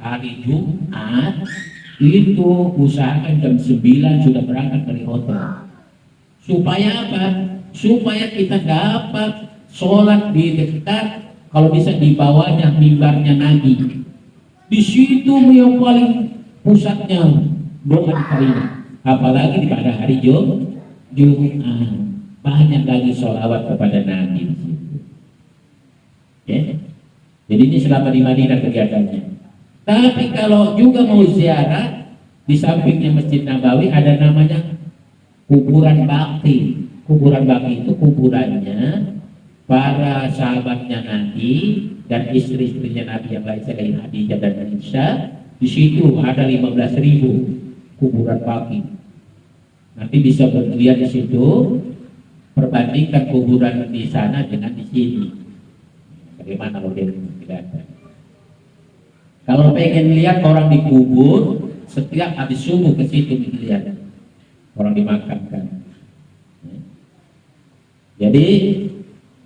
Hari Jumat itu usahakan jam 9 sudah berangkat dari hotel. Supaya apa? Supaya kita dapat sholat di dekat, kalau bisa di bawahnya mimbarnya Nabi. Di situ yang paling pusatnya doa diterima. Apalagi pada hari Jumat, banyak lagi sholawat kepada Nabi. Ya. Jadi ini selama di Madinah kegiatannya. Tapi kalau juga mau ziarah, di sampingnya Masjid Nabawi ada namanya kuburan bakti. Kuburan bakti itu kuburannya para sahabatnya Nabi dan istri-istrinya Nabi yang lain selain Khadijah dan Aisyah. Di situ ada 15.000 kuburan bakti. Nanti bisa berlihat di situ, perbandingkan kuburan di sana dengan di sini. Bagaimana modelnya tidak ada. Kalau pengen lihat orang dikubur, setiap habis subuh ke situ dilihat orang dimakamkan. Jadi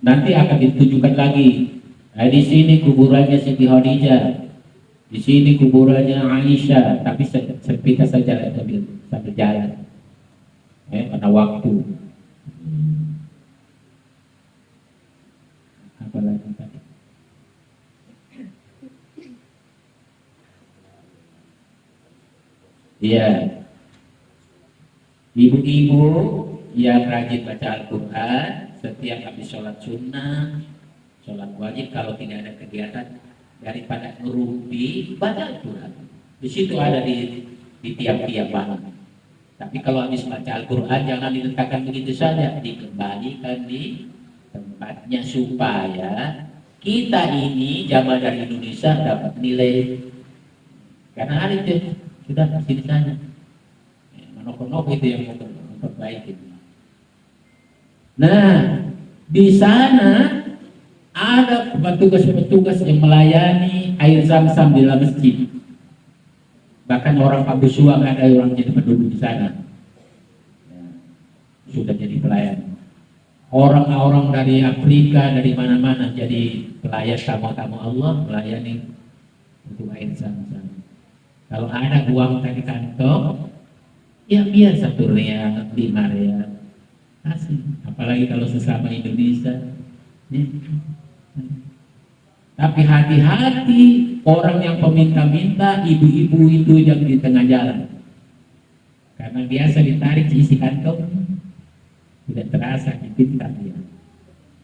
nanti akan ditunjukkan lagi. Nah, di sini kuburannya Siti Khadijah, di sini kuburannya Aisyah, tapi kita saja sambil jalan. Pada waktu. Apa lagi tadi? Iya, ibu-ibu yang rajin baca Al-Quran setiap habis sholat sunnah, sholat wajib, kalau tidak ada kegiatan daripada ngerumpi baca Al-Quran. Di situ ada di tiap-tiap bangun. Tapi kalau habis baca Al-Quran jangan diletakkan begitu saja, dikembalikan di tempatnya supaya kita ini jamaah dari Indonesia dapat nilai. Karena hari itu sudah di sana. Manok-manok itu yang memperbaiki. Nah, di sana ada petugas-petugas yang melayani air zam-zam di dalam masjid. Bahkan orang Abu Suwang ada orang jadi penduduk di sana. Ya, sudah jadi pelayan. Orang-orang dari Afrika, dari mana-mana jadi pelayan tamu-tamu Allah, melayani untuk air zam-zam. Kalau ada uang dari kantong, ya biar 1 real, 5 real, kasih. Apalagi kalau sesama Indonesia. Ya. Tapi hati-hati orang yang peminta-minta, ibu-ibu itu yang di tengah jalan. Karena biasa ditarik isi kantong, tidak terasa dipinta dia.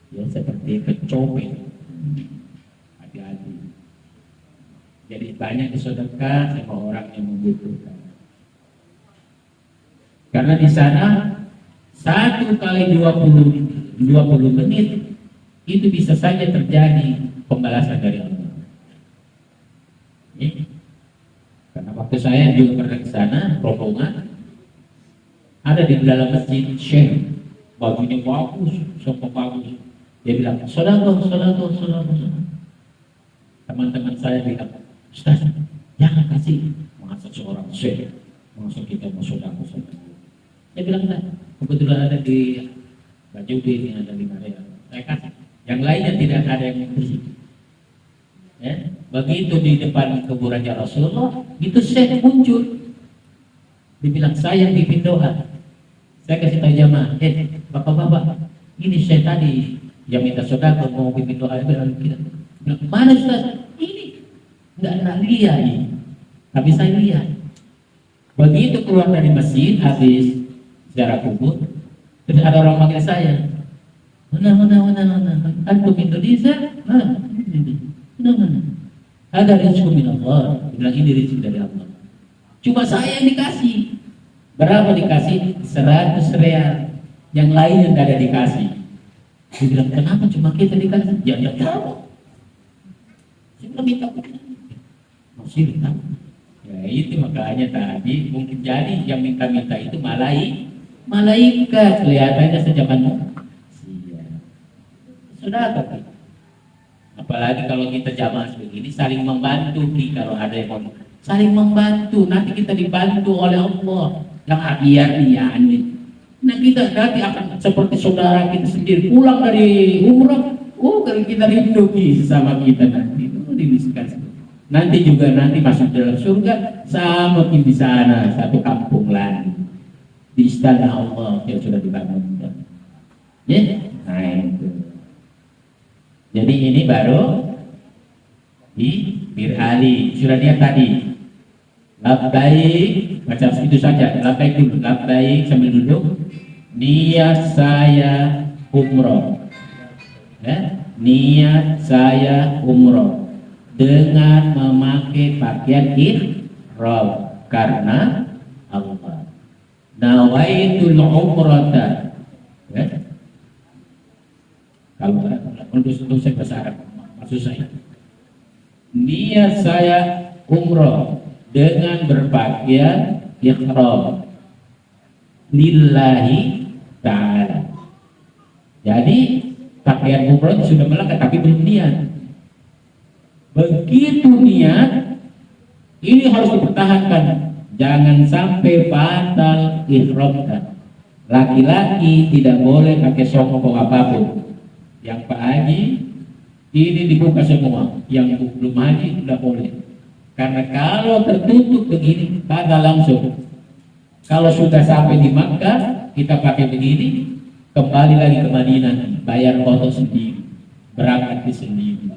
Ya seperti pencopet. Hati-hati. Jadi banyak disedekah sama orang yang membutuhkan. Karena di sana 1 kali 20 menit itu bisa saja terjadi pembalasan dari Allah. Karena waktu saya juga pernah ke sana, rombongan ada di dalam masjid Syekh, bajunya bagus, sopan bagus. Dia bilang, "Sedekah." Teman-teman saya bilang, "Ustaz, jangan kasih." Masa seorang Syekh, masa kita mau sedekah. Dia bilang, "Enggak, kebetulan ada di baju ini ada 5 real. Saya kasih." Yang lainnya tidak ada yang bersih. Ya, begitu di depan kuburannya Rasulullah, itu Syekh muncul. Dibilang, "Saya yang pimpin doa." Saya kasih tahu jamaah, bapak-bapak, ini Syekh tadi yang minta sedekah mau pimpin doa. Bilang, "Mana Ustaz?" "Ini enggak lihat ini." Tapi saya lihat. Begitu keluar dari masjid habis ziarah kubur, terus ada orang panggil saya. Mana? Antum Indonesia? Mana? Ada rezeki min Allah. Bilang ini rezeki dari Allah. Cuma saya yang dikasih. Berapa dikasih? 100 real. Yang lain yang tidak ada dikasih. Dia bilang, "Kenapa cuma kita dikasih?" Ya tahu. Saya minta masih minta. Ya itu makanya tadi mungkin jadi yang minta-minta itu malaikat kelihatannya sejaman sudah apa? Apalagi kalau kita jamaah begini saling membantu. Kalau ada yang mau saling membantu, nanti kita dibantu oleh Allah. Jangan biar dia aneh. Nah kita nanti akan seperti saudara kita sendiri pulang dari umrah. Kalau kita rindu sama kita nanti dimiskan. Nanti juga masuk dalam surga sama di sana satu kampung lagi di istana Allah yang sudah dibangunkan. Ya, nah itu. Jadi ini baru di Bir Ali. Sudah lihat tadi. Labbaik, macam itu saja. Labbaik dulu. Labbaik sambil duduk. Niat saya umroh. Ya? Niat saya umroh dengan memakai pakaian ihram karena Allah. Nawaitul umrata. Ya? Kalau untuk saya bahasa Arab, maksud saya niat saya umroh dengan berpakaian ihram lillahi ta'ala. Jadi pakaian umroh sudah melekat tapi belum niat. Begitu niat ini harus dipertahankan, jangan sampai batal ihramkan. Laki-laki tidak boleh pakai songkok apapun. Yang Pak Haji ini dibuka semua, yang belum haji tidak boleh. Karena kalau tertutup begini, batal langsung. Kalau sudah sampai di Makkah, kita pakai begini, kembali lagi ke Madinah, bayar foto sendiri, berangkat sendiri.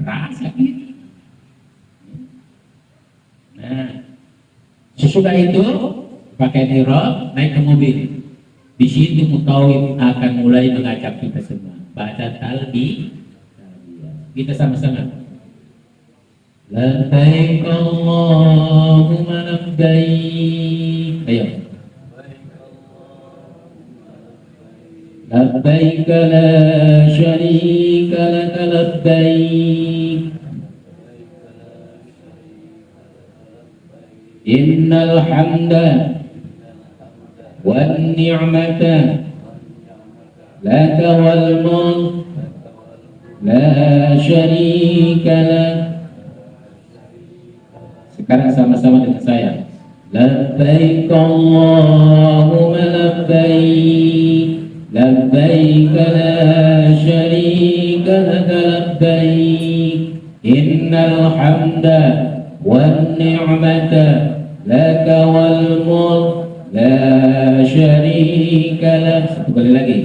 Rasa gitu. Nah, Sesudah itu pakai mihrab, naik ke mobil. Di situ mutawif akan mulai mengajak kita semua baca talbiyah. Kita sama-sama. Labbaik Allahumma labbaik. Ayo. Labbaik la syarika laka labbaik. Innal hamda wan ni'mata laka wal mulk la syarika lak. Sekarang sama-sama dengan saya. Labbaik Allahumma labbaik. Labbaik la syarika laka labbaik. Innal hamda wan ni'mata laka wal mulk la syarika lak. Satu kali lagi.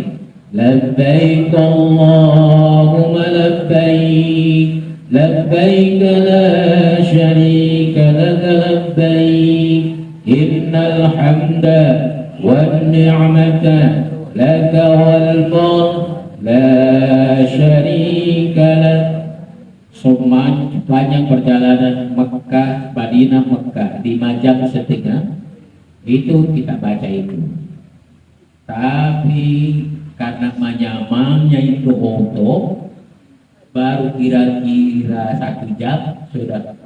Labbaik Allahumma labbaik. Labbaik la syarika laka labbaik. Innal hamda wan ni'mata laka wal mulk la syarika lak. Sepanjang perjalanan Mekah, Madinah, Mekah 5 jam setengah itu kita baca itu. Tapi karena menyamannya itu auto, baru kira-kira 1 jam sudah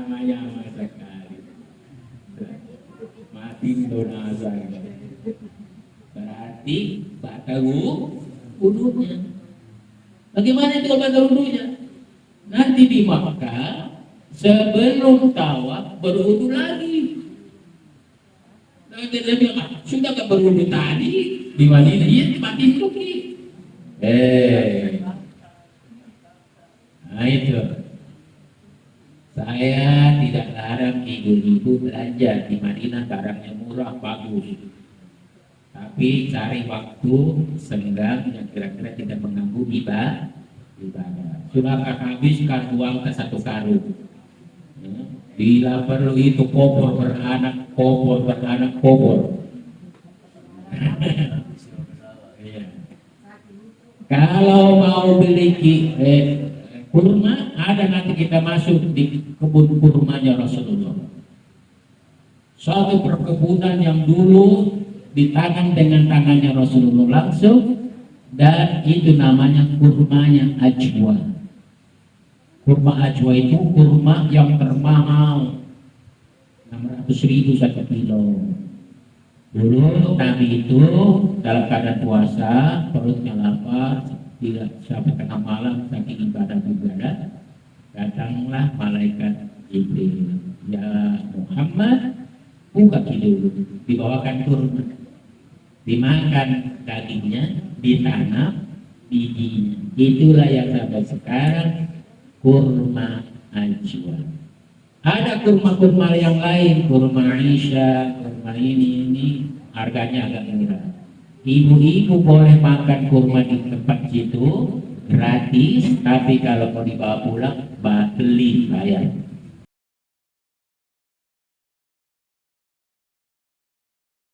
menyaman sekali. Mati donasa. Berarti batal wudunya. Bagaimana itu batal wudunya? Nanti di Makkah sebelum tawaf berwudu lagi. Nanti dia bilang, sudah gak berwudu tadi di Madinah, iya mati lagi. Nah itu. Saya tidak larang ibu-ibu belanja di Madinah, barangnya murah, bagus. Tapi cari waktu senggang yang kira-kira tidak mengganggu ibadah. Sudah habiskan uang ke 1 karung. Bila perlu itu kopor beranak, kopor. Kalau mau beli kurma, ada nanti kita masuk di kebun kurmanya Rasulullah. Suatu perkebunan yang dulu ditanam dengan tangannya Rasulullah langsung, dan itu namanya kurmanya ajwa. Kurma ajwa itu kurma yang termahal, 600.000 1 kilo. Dulu Nabi itu dalam keadaan puasa, perutnya lapar, tidak sampai tengah malam saking ibadah, datanglah malaikat Jibril. Ya Muhammad, buka dulu, dibawakan kurma, dimakan dagingnya, ditanam bijinya. Itulah yang sampai sekarang kurma ajwa. Ada kurma-kurma yang lain, kurma Aisyah, kurma ini harganya agak murah. Ibu-ibu boleh makan kurma di tempat situ gratis, tapi kalau mau dibawa pulang beli bayar.